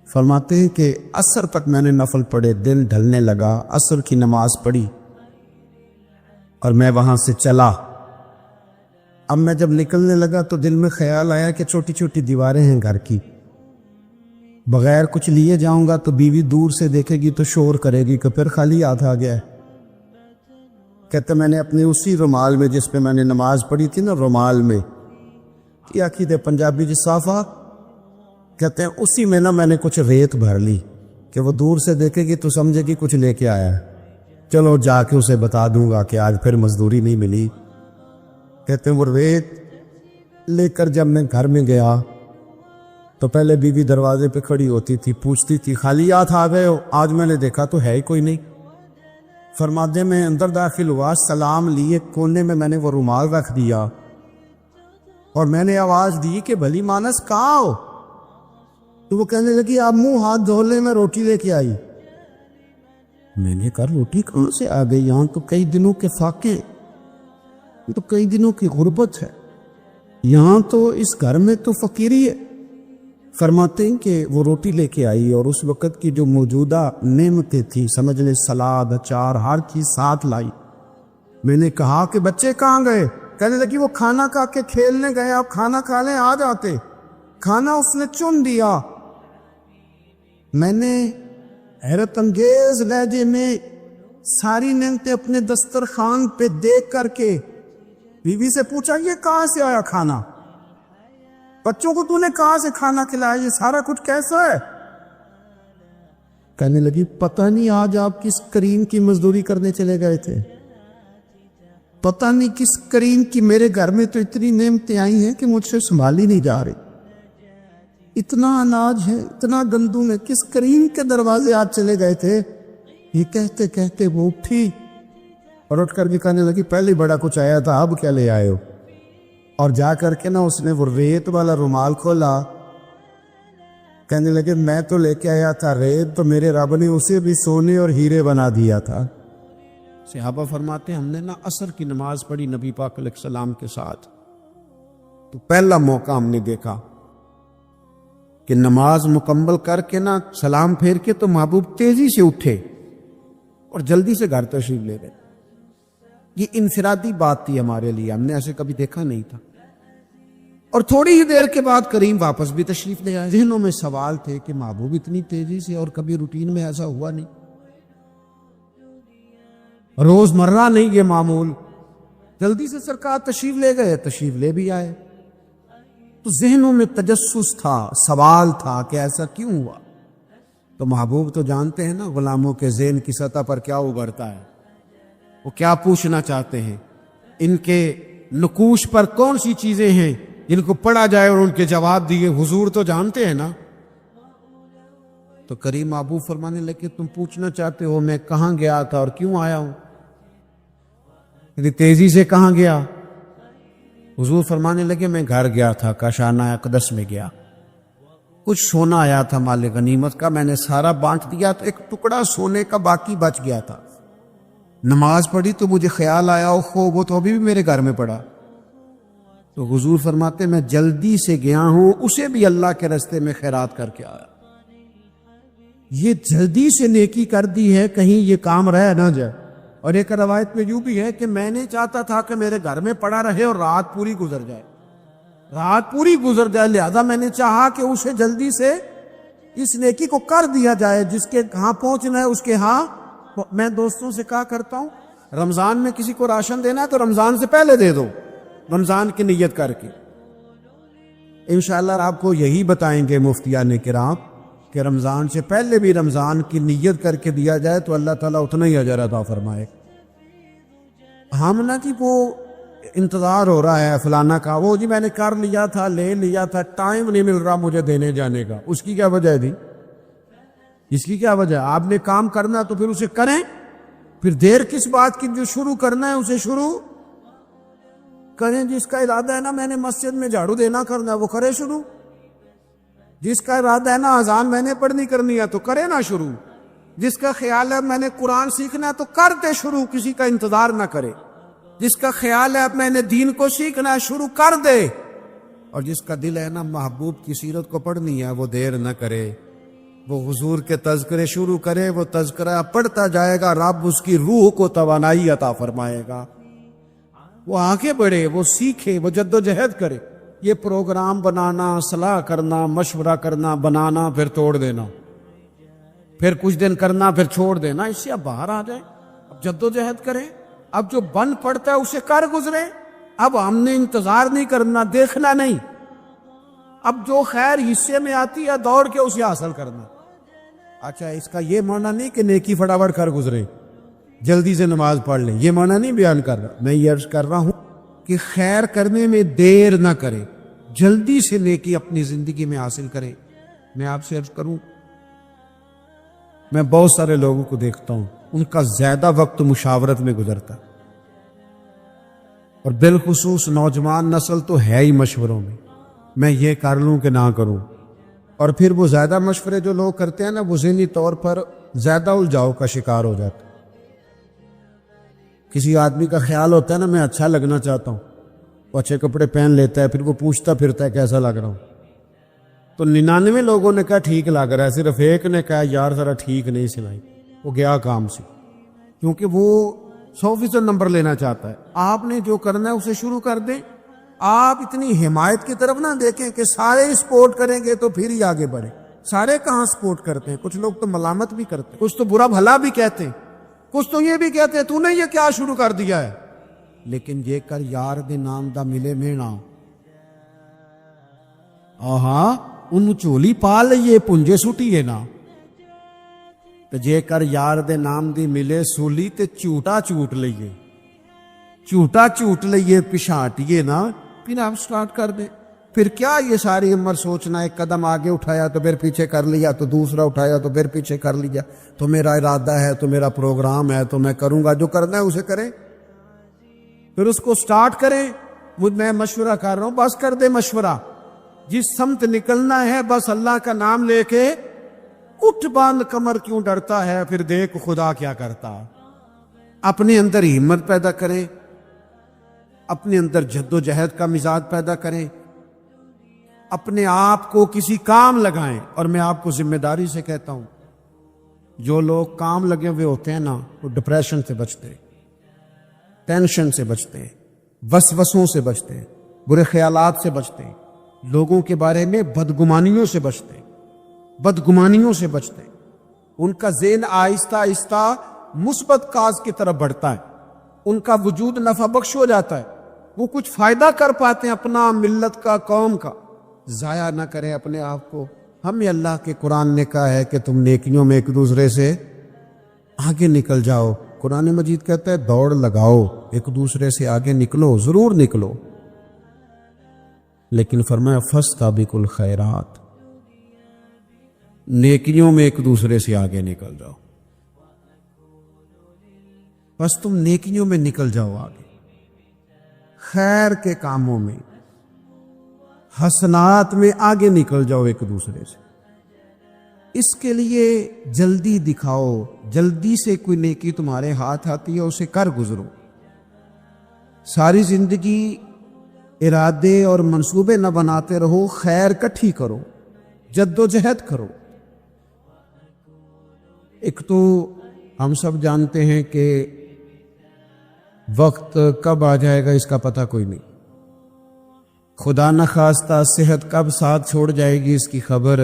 فرماتے ہیں کہ عصر تک میں نے نفل پڑھے، دل ڈھلنے لگا، عصر کی نماز پڑھی اور میں وہاں سے چلا. اب میں جب نکلنے لگا تو دل میں خیال آیا کہ چھوٹی چھوٹی دیواریں ہیں گھر کی، بغیر کچھ لیے جاؤں گا تو بیوی دور سے دیکھے گی تو شور کرے گی کہ پھر خالی ہاتھ آ گیا ہے. کہتے میں نے اپنے اسی رومال میں جس پہ میں نے نماز پڑھی تھی نا، رومال میں کیا کہتے پنجابی صافہ کہتے ہیں، اسی میں نا میں نے کچھ ریت بھر لی کہ وہ دور سے دیکھے گی تو سمجھے گی کچھ لے کے آیا ہے. چلو جا کے اسے بتا دوں گا کہ آج پھر مزدوری نہیں ملی. کہتے ہیں وہ ریت لے کر جب میں گھر میں گیا تو پہلے بیوی دروازے پہ کھڑی ہوتی تھی, پوچھتی تھی خالی ہاتھ آ گئے ہو؟ آج میں نے دیکھا تو ہے ہی کوئی نہیں. فرماتے میں اندر داخل ہوا, سلام لیے, کونے میں نے وہ رومال رکھ دیا اور میں نے آواز دی کہ بھلی مانس کہاں ہو؟ تو وہ کہنے لگی آپ منہ ہاتھ دھو لیں, میں روٹی لے کے آئی. میں نے کہا روٹی کہاں سے آ گئی؟ یہاں تو کئی دنوں کے فاقے, تو کئی دنوں کی غربت ہے, یہاں تو اس گھر میں تو فقیری ہے. فرماتے ہیں کہ وہ روٹی لے کے آئی اور اس وقت کی جو موجودہ نعمتیں تھیں, سمجھ لیں سلاد, اچار, ہر چیز ساتھ لائی. میں نے کہا کہ بچے کہاں گئے؟ کہنے لگی وہ کھانا کھا کے کھیلنے گئے, آپ کھانا کھا لیں آ جاتے. کھانا اس نے چن دیا. میں نے حیرت انگیز لہجے میں ساری نعمتیں اپنے دسترخوان پہ دیکھ کر کے بیوی سے پوچھا یہ کہاں سے آیا کھانا؟ بچوں کو تو نے کہاں سے کھانا کھلایا؟ یہ سارا کچھ کیسا ہے؟ کہنے لگی پتہ نہیں آج آپ کس کریم کی مزدوری کرنے چلے گئے تھے, پتہ نہیں کس کریم کی. میرے گھر میں تو اتنی نعمتیں آئی ہیں کہ مجھ سے سنبھالی نہیں جا رہی. اتنا اناج ہے, اتنا گندم ہے, کس کریم کے دروازے آج چلے گئے تھے؟ یہ کہتے کہتے وہ اٹھی اور اٹھ کر کے کہنے لگی پہلے بڑا کچھ آیا تھا, اب کیا لے آئے ہو؟ اور جا کر کے نا اس نے وہ ریت والا رومال کھولا. کہنے لگے میں تو لے کے آیا تھا ریت, تو میرے رب نے اسے بھی سونے اور ہیرے بنا دیا تھا. صحابہ فرماتے ہیں ہم نے نا عصر کی نماز پڑھی نبی پاک علیہ السلام کے ساتھ, تو پہلا موقع ہم نے دیکھا کہ نماز مکمل کر کے نا سلام پھیر کے تو محبوب تیزی سے اٹھے اور جلدی سے گھر تشریف لے گئے. یہ انفرادی بات تھی ہمارے لیے, ہم نے ایسے کبھی دیکھا نہیں تھا. اور تھوڑی ہی دیر کے بعد کریم واپس بھی تشریف لے آئے. ذہنوں میں سوال تھے کہ محبوب اتنی تیزی سے, اور کبھی روٹین میں ایسا ہوا نہیں, روز مرہ نہیں یہ معمول. جلدی سے سرکار تشریف لے گئے, تشریف لے بھی آئے. تو ذہنوں میں تجسس تھا, سوال تھا کہ ایسا کیوں ہوا. تو محبوب تو جانتے ہیں نا غلاموں کے ذہن کی سطح پر کیا ابھرتا ہے, وہ کیا پوچھنا چاہتے ہیں, ان کے نقوش پر کون سی چیزیں ہیں جن کو پڑھا جائے اور ان کے جواب دیے. حضور تو جانتے ہیں نا. تو کریم محبوب فرمانے لگے تم پوچھنا چاہتے ہو میں کہاں گیا تھا اور کیوں آیا ہوں؟ تیزی سے کہاں گیا؟ حضور فرمانے لگے میں گھر گیا تھا, کاشانہ اقدس میں گیا, کچھ سونا آیا تھا مال غنیمت کا, میں نے سارا بانٹ دیا, تو ایک ٹکڑا سونے کا باقی بچ گیا تھا. نماز پڑھی تو مجھے خیال آیا وہ تو ابھی بھی میرے گھر میں پڑا. تو حضور فرماتے میں جلدی سے گیا ہوں, اسے بھی اللہ کے راستے میں خیرات کر کے آیا. یہ جلدی سے نیکی کر دی ہے کہیں یہ کام رہ نہ جائے. اور ایک روایت میں یوں بھی ہے کہ میں نے چاہتا تھا کہ میرے گھر میں پڑا رہے اور رات پوری گزر جائے, لہذا میں نے چاہا کہ اسے جلدی سے اس نیکی کو کر دیا جائے. جس کے ہاں پہنچنا ہے اس کے ہاں. میں دوستوں سے کہا کرتا ہوں رمضان میں کسی کو راشن دینا ہے تو رمضان سے پہلے دے دو, رمضان کی نیت کر کے. انشاءاللہ آپ کو یہی بتائیں گے مفتیان کرام کہ رمضان سے پہلے بھی رمضان کی نیت کر کے دیا جائے تو اللہ تعالیٰ اتنا ہی اجر عطا فرمائے. ہم نہ کہ وہ انتظار ہو رہا ہے فلانا کا, وہ جی میں نے کر لیا تھا, لے لیا تھا, ٹائم نہیں مل رہا مجھے دینے جانے کا. اس کی کیا وجہ تھی؟ اس کی کیا وجہ؟ آپ نے کام کرنا تو پھر اسے کریں, پھر دیر کس بات کی؟ جو شروع کرنا ہے اسے شروع کریں. جس کا ارادہ ہے نا میں نے مسجد میں جھاڑو دینا کرنا ہے وہ کرے شروع. جس کا ارادہ ہے نا اذان میں نے پڑھنی کرنی ہے تو کرے نا شروع. جس کا خیال ہے میں نے قرآن سیکھنا ہے تو کر دے شروع, کسی کا انتظار نہ کرے. جس کا خیال ہے اب میں نے دین کو سیکھنا ہے شروع کر دے. اور جس کا دل ہے نا محبوب کی سیرت کو پڑھنی ہے وہ دیر نہ کرے, وہ حضور کے تذکرے شروع کرے. وہ تذکرہ پڑھتا جائے گا, رب اس کی روح کو توانائی عطا فرمائے گا. وہ آگے بڑھے, وہ سیکھے, وہ جد و جہد کرے. یہ پروگرام بنانا, صلاح کرنا, مشورہ کرنا, بنانا پھر توڑ دینا, پھر کچھ دن کرنا پھر چھوڑ دینا, اس سے اب باہر آ جائے. اب جد و جہد کریں. اب جو بن پڑتا ہے اسے کر گزرے. اب ہم نے انتظار نہیں کرنا, دیکھنا نہیں. اب جو خیر حصے میں آتی ہے دوڑ کے اسے حاصل کرنا. اچھا اس کا یہ معنی نہیں کہ نیکی فٹافٹ کر گزرے, جلدی سے نماز پڑھ لیں، یہ معنی نہیں بیان کر رہا، میں یہ عرض کر رہا ہوں کہ خیر کرنے میں دیر نہ کریں، جلدی سے نیکی اپنی زندگی میں حاصل کریں۔ میں آپ سے عرض کروں، میں بہت سارے لوگوں کو دیکھتا ہوں، ان کا زیادہ وقت مشاورت میں گزرتا ہے، اور بالخصوص نوجوان نسل تو ہے ہی مشوروں میں یہ کر لوں کہ نہ کروں، اور پھر وہ زیادہ مشورے جو لوگ کرتے ہیں نا، وہ ذہنی طور پر زیادہ الجھاؤ کا شکار ہو جاتا ہے۔ کسی آدمی کا خیال ہوتا ہے نا میں اچھا لگنا چاہتا ہوں، وہ اچھے کپڑے پہن لیتا ہے، پھر وہ پوچھتا پھرتا ہے کیسا لگ رہا ہوں، تو 99 لوگوں نے کہا ٹھیک لگ رہا ہے، صرف ایک نے کہا یار ذرا ٹھیک نہیں سنائی، وہ گیا کام سے، کیونکہ وہ 100% نمبر لینا چاہتا ہے۔ آپ نے جو کرنا ہے اسے شروع کر دیں، آپ اتنی حمایت کی طرف نہ دیکھیں کہ سارے سپورٹ کریں گے تو پھر ہی آگے بڑھیں۔ سارے کہاں سپورٹ کرتے ہیں، کچھ لوگ تو ملامت بھی کرتے ہیں، کچھ تو برا بھلا بھی کہتے ہیں، کچھ تو یہ بھی کہتے ہیں تو نے یہ کیا شروع کر دیا ہے، لیکن یہ کر یار دے نام دا ملے مینا، آہاں انہوں چولی پا لئیے پنجے سٹیے نا، تو جے کر یار دے نام دی ملے سولی تے چوٹا چوٹ لئیے، چوٹا چوٹ لئیے پشانٹیے نا، پھر آپ سٹارٹ کر دیں۔ پھر کیا یہ ساری عمر سوچنا، ایک قدم آگے اٹھایا تو پھر پیچھے کر لیا، تو دوسرا اٹھایا تو پھر پیچھے کر لیا، تو میرا ارادہ ہے، تو میرا پروگرام ہے، تو میں کروں گا، جو کرنا ہے اسے کریں، پھر اس کو سٹارٹ کریں۔ میں مشورہ کر رہا ہوں، بس کر دے مشورہ، جس سمت نکلنا ہے بس اللہ کا نام لے کے اٹھ باندھ کمر، کیوں ڈرتا ہے، پھر دیکھ خدا کیا کرتا۔ اپنے اندر ہمت پیدا کریں، اپنے اندر جد و جہد کا مزاج پیدا کریں، اپنے آپ کو کسی کام لگائیں۔ اور میں آپ کو ذمہ داری سے کہتا ہوں، جو لوگ کام لگے ہوئے ہوتے ہیں نا، وہ ڈپریشن سے بچتے ہیں، ٹینشن سے بچتے ہیں، وسوسوں سے بچتے ہیں، برے خیالات سے بچتے ہیں، لوگوں کے بارے میں بدگمانیوں سے بچتے ہیں، بدگمانیوں سے بچتے ہیں۔ ان کا ذہن آہستہ آہستہ مثبت کاز کی طرف بڑھتا ہے، ان کا وجود نفع بخش ہو جاتا ہے، وہ کچھ فائدہ کر پاتے ہیں اپنا، ملت کا، قوم کا۔ ضائع نہ کریں اپنے آپ کو۔ ہمیں اللہ کے قرآن نے کہا ہے کہ تم نیکیوں میں ایک دوسرے سے آگے نکل جاؤ۔ قرآن مجید کہتا ہے دوڑ لگاؤ، ایک دوسرے سے آگے نکلو، ضرور نکلو، لیکن فرمایا فاستبقوا الخیرات، نیکیوں میں ایک دوسرے سے آگے نکل جاؤ، بس تم نیکیوں میں نکل جاؤ آگے، خیر کے کاموں میں، حسنات میں آگے نکل جاؤ ایک دوسرے سے۔ اس کے لیے جلدی دکھاؤ، جلدی سے کوئی نیکی تمہارے ہاتھ آتی ہے اسے کر گزرو۔ ساری زندگی ارادے اور منصوبے نہ بناتے رہو، خیر کٹھی کرو، جد و جہد کرو۔ ایک تو ہم سب جانتے ہیں کہ وقت کب آ جائے گا اس کا پتہ کوئی نہیں، خدا نخواستہ صحت کب ساتھ چھوڑ جائے گی اس کی خبر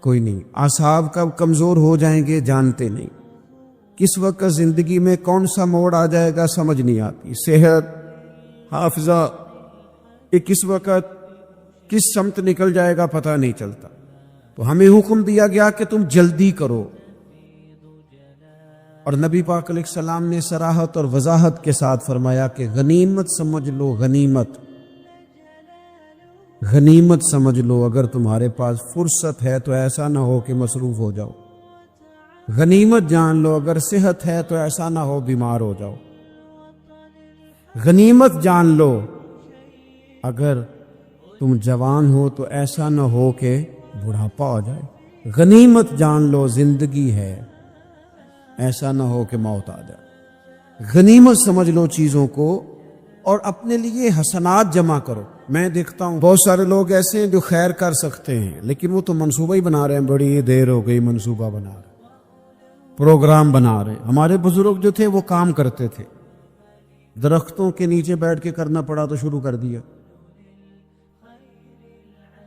کوئی نہیں، اعصاب کب کمزور ہو جائیں گے جانتے نہیں، کس وقت زندگی میں کون سا موڑ آ جائے گا سمجھ نہیں آتی، صحت، حافظہ، یہ کس وقت کس سمت نکل جائے گا پتہ نہیں چلتا۔ تو ہمیں حکم دیا گیا کہ تم جلدی کرو، اور نبی پاک علیہ السلام نے صراحت اور وضاحت کے ساتھ فرمایا کہ غنیمت سمجھ لو، غنیمت غنیمت سمجھ لو، اگر تمہارے پاس فرصت ہے تو ایسا نہ ہو کہ مصروف ہو جاؤ، غنیمت جان لو، اگر صحت ہے تو ایسا نہ ہو بیمار ہو جاؤ، غنیمت جان لو، اگر تم جوان ہو تو ایسا نہ ہو کہ بڑھاپا ہو جائے، غنیمت جان لو زندگی ہے، ایسا نہ ہو کہ موت آ جائے۔ غنیمت سمجھ لو چیزوں کو، اور اپنے لیے حسنات جمع کرو۔ میں دیکھتا ہوں بہت سارے لوگ ایسے ہیں جو خیر کر سکتے ہیں، لیکن وہ تو منصوبہ ہی بنا رہے ہیں، بڑی دیر ہو گئی منصوبہ بنا رہے، پروگرام بنا رہے۔ ہمارے بزرگ جو تھے وہ کام کرتے تھے، درختوں کے نیچے بیٹھ کے کرنا پڑا تو شروع کر دیا،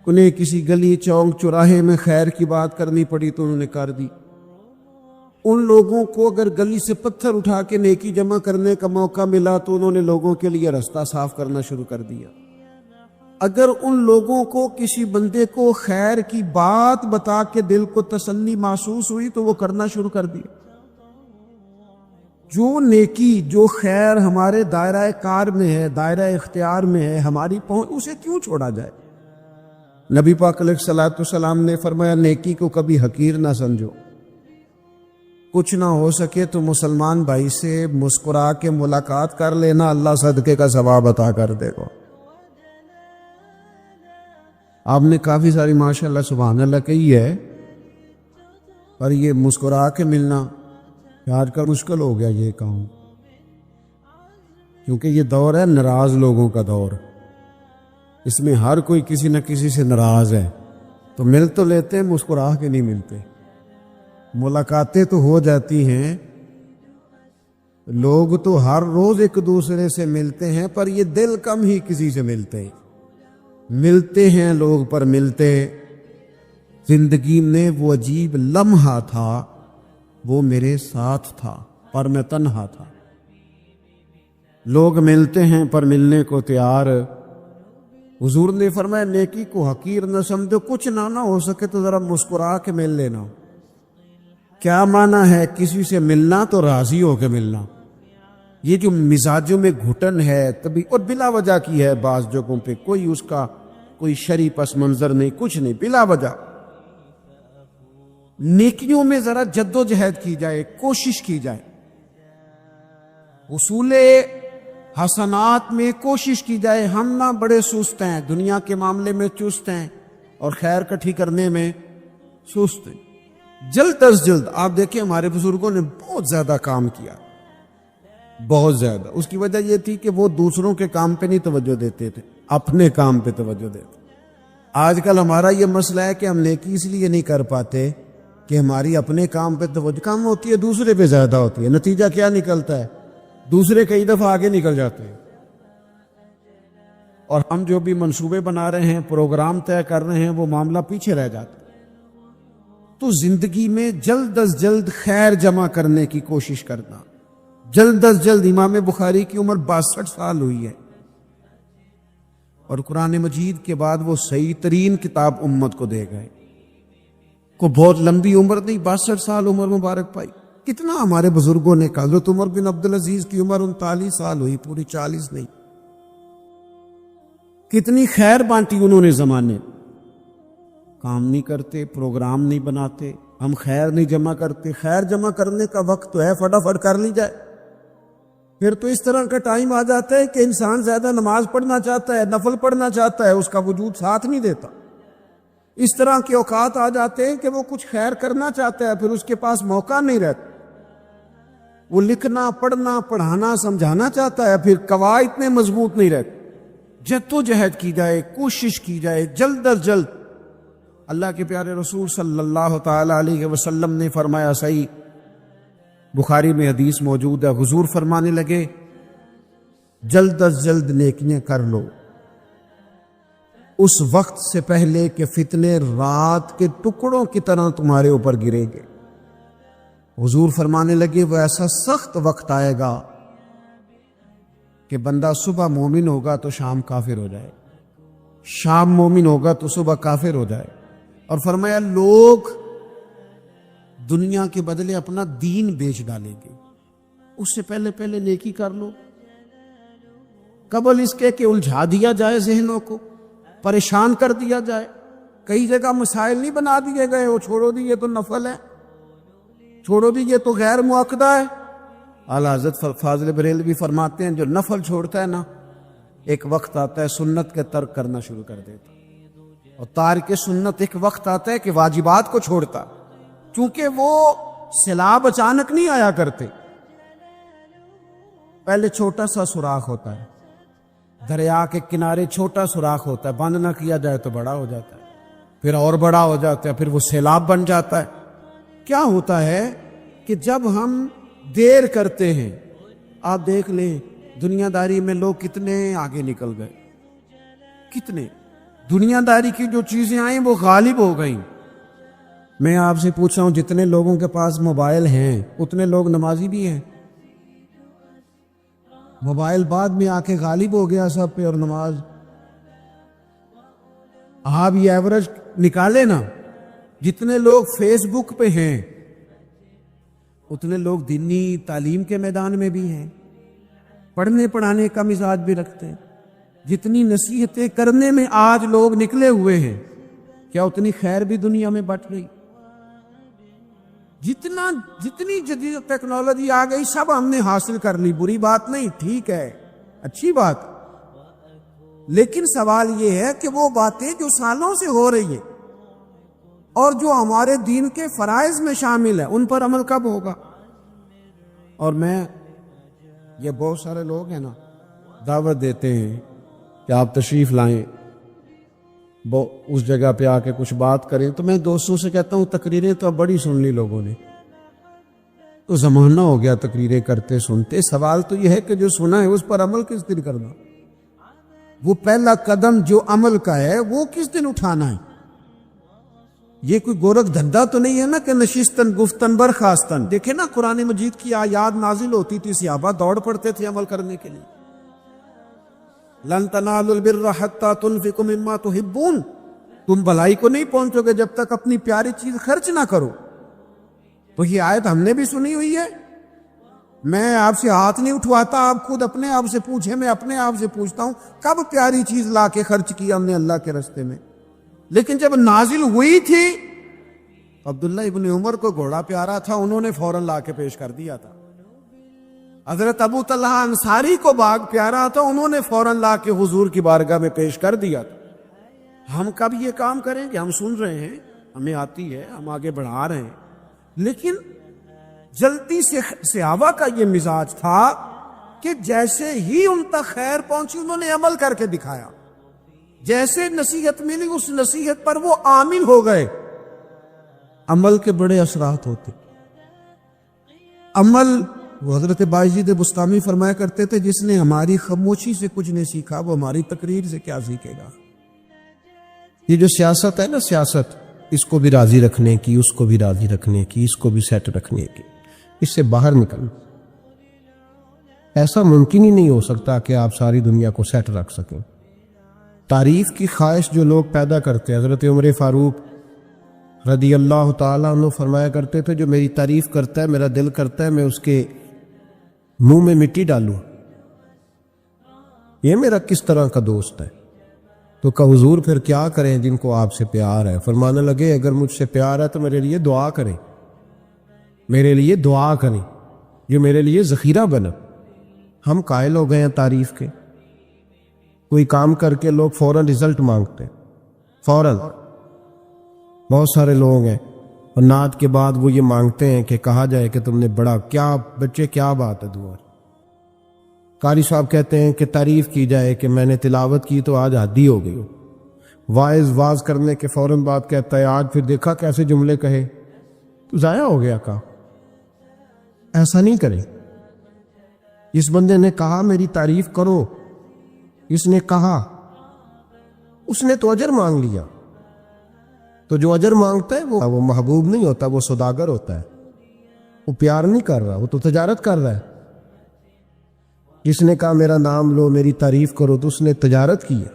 انہیں کسی گلی چوک چوراہے میں خیر کی بات کرنی پڑی تو انہوں نے کر دی۔ ان لوگوں کو اگر گلی سے پتھر اٹھا کے نیکی جمع کرنے کا موقع ملا تو انہوں نے لوگوں کے لیے راستہ صاف کرنا شروع کر دیا۔ اگر ان لوگوں کو کسی بندے کو خیر کی بات بتا کے دل کو تسلی محسوس ہوئی تو وہ کرنا شروع کر دیا۔ جو نیکی جو خیر ہمارے دائرہ کار میں ہے، دائرہ اختیار میں ہے، ہماری پہنچ، اسے کیوں چھوڑا جائے؟ نبی پاک علیہ الصلوۃ والسلام نے فرمایا نیکی کو کبھی حقیر نہ سمجھو، کچھ نہ ہو سکے تو مسلمان بھائی سے مسکرا کے ملاقات کر لینا، اللہ صدقے کا ثواب عطا کر دے گا۔ آپ نے کافی ساری ماشاءاللہ سبحان اللہ کہی ہے، پر یہ مسکرا کے ملنا آج کل مشکل ہو گیا یہ کام، کیونکہ یہ دور ہے ناراض لوگوں کا دور، اس میں ہر کوئی کسی نہ کسی سے ناراض ہے، تو مل تو لیتے ہیں، مسکرا کے نہیں ملتے۔ ملاقاتیں تو ہو جاتی ہیں، لوگ تو ہر روز ایک دوسرے سے ملتے ہیں، پر یہ دل کم ہی کسی سے ملتے ہیں، ملتے ہیں لوگ پر ملتے۔ زندگی میں وہ عجیب لمحہ تھا، وہ میرے ساتھ تھا پر میں تنہا تھا۔ لوگ ملتے ہیں پر ملنے کو تیار۔ حضور نے فرمایا نیکی کو حقیر نہ سمجھو، کچھ نہ ہو سکے تو ذرا مسکرا کے مل لینا۔ کیا معنی ہے کسی سے ملنا؟ تو راضی ہو کے ملنا۔ یہ جو مزاجوں میں گھٹن ہے تبھی، اور بلا وجہ کی ہے بعض جگہوں پہ، کوئی اس کا کوئی شرعی پس منظر نہیں، کچھ نہیں، بلا وجہ۔ نیکیوں میں ذرا جد و جہد کی جائے، کوشش کی جائے، حصول حسنات میں کوشش کی جائے۔ ہم نہ بڑے سست ہیں، دنیا کے معاملے میں چست ہیں اور خیر کٹھی کرنے میں سست ہیں۔ جلد از جلد آپ دیکھیں ہمارے بزرگوں نے بہت زیادہ کام کیا، بہت زیادہ۔ اس کی وجہ یہ تھی کہ وہ دوسروں کے کام پہ نہیں توجہ دیتے تھے، اپنے کام پہ توجہ دیتے۔ آج کل ہمارا یہ مسئلہ ہے کہ ہم نیکی اس لیے نہیں کر پاتے کہ ہماری اپنے کام پہ توجہ کم ہوتی ہے، دوسرے پہ زیادہ ہوتی ہے۔ نتیجہ کیا نکلتا ہے؟ دوسرے کئی دفعہ آگے نکل جاتے ہیں، اور ہم جو بھی منصوبے بنا رہے ہیں، پروگرام طے کر رہے ہیں، وہ معاملہ پیچھے رہ جاتا ہے۔ تو زندگی میں جلد از جلد خیر جمع کرنے کی کوشش کرنا، جلد از جلد۔ امام بخاری کی عمر 62 سال ہوئی ہے، اور قرآن مجید کے بعد وہ صحیح ترین کتاب امت کو دے گئے۔ کو بہت لمبی عمر نہیں، 62 سال عمر مبارک پائی۔ کتنا ہمارے بزرگوں نے کہا، حضرت عمر بن عبدالعزیز کی عمر 39 سال ہوئی، پوری 40 نہیں۔ کتنی خیر بانٹی انہوں نے زمانے۔ کام نہیں کرتے، پروگرام نہیں بناتے، ہم خیر نہیں جمع کرتے۔ خیر جمع کرنے کا وقت تو ہے، فٹافٹ کر لی جائے۔ پھر تو اس طرح کا ٹائم آ جاتا ہے کہ انسان زیادہ نماز پڑھنا چاہتا ہے، نفل پڑھنا چاہتا ہے، اس کا وجود ساتھ نہیں دیتا۔ اس طرح کے اوقات آ جاتے ہیں کہ وہ کچھ خیر کرنا چاہتا ہے، پھر اس کے پاس موقع نہیں رہتا۔ وہ لکھنا، پڑھنا، پڑھانا، سمجھانا چاہتا ہے، پھر قواعد اتنے مضبوط نہیں رہتے۔ جد و جہد کی جائے، کوشش کی جائے، جلد از جلد۔ اللہ کے پیارے رسول صلی اللہ تعالی علیہ وسلم نے فرمایا، صحیح بخاری میں حدیث موجود ہے، حضور فرمانے لگے جلد از جلد نیکیاں کر لو اس وقت سے پہلے کہ فتنے رات کے ٹکڑوں کی طرح تمہارے اوپر گریں گے۔ حضور فرمانے لگے وہ ایسا سخت وقت آئے گا کہ بندہ صبح مومن ہوگا تو شام کافر ہو جائے، شام مومن ہوگا تو صبح کافر ہو جائے۔ اور فرمایا لوگ دنیا کے بدلے اپنا دین بیچ ڈالیں گے۔ اس سے پہلے پہلے نیکی کر لو، قبل اس کے کہ الجھا دیا جائے، ذہنوں کو پریشان کر دیا جائے۔ کئی جگہ مسائل نہیں بنا دیے گئے، وہ چھوڑو دی یہ تو نفل ہے، چھوڑو دی یہ تو غیر مؤکدہ ہے۔ اعلیٰ حضرت فاضل بریلوی فرماتے ہیں جو نفل چھوڑتا ہے نا، ایک وقت آتا ہے سنت کے ترک کرنا شروع کر دیتا، اور تارک سنت ایک وقت آتا ہے کہ واجبات کو چھوڑتا، چونکہ وہ سیلاب اچانک نہیں آیا کرتے۔ پہلے چھوٹا سا سوراخ ہوتا ہے، دریا کے کنارے چھوٹا سوراخ ہوتا ہے، بند نہ کیا جائے تو بڑا ہو جاتا ہے، پھر اور بڑا ہو جاتا ہے، پھر وہ سیلاب بن جاتا ہے۔ کیا ہوتا ہے کہ جب ہم دیر کرتے ہیں، آپ دیکھ لیں دنیا داری میں لوگ کتنے آگے نکل گئے، کتنے دنیا داری کی جو چیزیں آئیں وہ غالب ہو گئیں۔ میں آپ سے پوچھ رہا ہوں جتنے لوگوں کے پاس موبائل ہیں اتنے لوگ نمازی بھی ہیں؟ موبائل بعد میں آ کے غالب ہو گیا سب پہ، اور نماز آپ یہ ایوریج نکالے نا، جتنے لوگ فیس بک پہ ہیں اتنے لوگ دینی تعلیم کے میدان میں بھی ہیں، پڑھنے پڑھانے کا مزاج بھی رکھتے ہیں۔ جتنی نصیحتیں کرنے میں آج لوگ نکلے ہوئے ہیں، کیا اتنی خیر بھی دنیا میں بٹ گئی؟ جتنی جدید ٹیکنالوجی آ گئی سب ہم نے حاصل کر لی، بری بات نہیں، ٹھیک ہے، اچھی بات، لیکن سوال یہ ہے کہ وہ باتیں جو سالوں سے ہو رہی ہیں اور جو ہمارے دین کے فرائض میں شامل ہیں ان پر عمل کب ہوگا؟ اور یہ بہت سارے لوگ ہیں نا دعوت دیتے ہیں کہ آپ تشریف لائیں، اس جگہ پہ آ کے کچھ بات کریں، تو میں دوستوں سے کہتا ہوں تقریریں تو اب بڑی سن لی لوگوں نے، تو زمانہ ہو گیا تقریریں کرتے سنتے۔ سوال تو یہ ہے کہ جو سنا ہے اس پر عمل کس دن کرنا؟ وہ پہلا قدم جو عمل کا ہے وہ کس دن اٹھانا ہے؟ یہ کوئی گورکھ دھندا تو نہیں ہے نا کہ نشستن گفتن برخاستن۔ دیکھیں نا قرآن مجید کی آیات نازل ہوتی تھی، صحابہ دوڑ پڑتے تھے عمل کرنے کے لیے۔ لن تنالوا البر حتى تنفقوا مما تحبون، تم بھلائی کو نہیں پہنچو گے جب تک اپنی پیاری چیز خرچ نہ کرو۔ تو یہ آیت ہم نے بھی سنی ہوئی ہے، میں آپ سے ہاتھ نہیں اٹھواتا، آپ خود اپنے آپ سے پوچھیں، میں اپنے آپ سے پوچھتا ہوں کب پیاری چیز لا کے خرچ کیا ہم نے اللہ کے راستے میں؟ لیکن جب نازل ہوئی تھی، عبداللہ ابن عمر کو گھوڑا پیارا تھا، انہوں نے فوراً لا کے پیش کر دیا تھا۔ حضرت ابو طلحہ انصاری کو باغ پیارا تھا، انہوں نے فوراً لا کے حضور کی بارگاہ میں پیش کر دیا تھا۔ ہم کب یہ کام کریں کہ ہم سن رہے ہیں، ہمیں آتی ہے، ہم آگے بڑھا رہے ہیں، لیکن جلدی سے صحابہ کا یہ مزاج تھا کہ جیسے ہی ان تک خیر پہنچی انہوں نے عمل کر کے دکھایا، جیسے نصیحت ملی اس نصیحت پر وہ عامل ہو گئے۔ عمل کے بڑے اثرات ہوتے، عمل وہ حضرت باجید بستامی فرمایا کرتے تھے جس نے ہماری خاموشی سے کچھ نہیں سیکھا وہ ہماری تقریر سے کیا سیکھے گا۔ یہ جو سیاست ہے نا، سیاست اس کو بھی راضی رکھنے کی، اس کو بھی راضی رکھنے کی، اس کو بھی سیٹ رکھنے کی، اس سے باہر نکلنا۔ ایسا ممکن ہی نہیں ہو سکتا کہ آپ ساری دنیا کو سیٹ رکھ سکیں۔ تعریف کی خواہش جو لوگ پیدا کرتے ہیں، حضرت عمر فاروق رضی اللہ تعالیٰ عنہ فرمایا کرتے تھے جو میری تعریف کرتا ہے میرا دل کرتا ہے میں اس کے منہ میں مٹی ڈالوں، یہ میرا کس طرح کا دوست ہے؟ تو کہ حضور پھر کیا کریں جن کو آپ سے پیار ہے؟ فرمانے لگے اگر مجھ سے پیار ہے تو میرے لیے دعا کریں، میرے لیے دعا کریں، جو میرے لیے ذخیرہ بنا۔ ہم قائل ہو گئے ہیں تعریف کے، کوئی کام کر کے لوگ فوراً رزلٹ مانگتے ہیں، فوراً۔ بہت سارے لوگ ہیں اور نعت کے بعد وہ یہ مانگتے ہیں کہ کہا جائے کہ تم نے بڑا، کیا بچے کیا بات ہے دعا۔ قاری صاحب کہتے ہیں کہ تعریف کی جائے کہ میں نے تلاوت کی تو آج حدی ہو گئی ہو۔ واعظ کرنے کے فوراً بعد کہتا ہے آج پھر دیکھا کیسے جملے کہے، تو ضائع ہو گیا کا۔ ایسا نہیں کریں۔ اس بندے نے کہا میری تعریف کرو، اس نے کہا، اس نے تو اجر مانگ لیا، تو جو اجر مانگتا ہے وہ محبوب نہیں ہوتا، وہ سوداگر ہوتا ہے، وہ پیار نہیں کر رہا، وہ تو تجارت کر رہا ہے۔ جس نے کہا میرا نام لو میری تعریف کرو تو اس نے تجارت کی ہے۔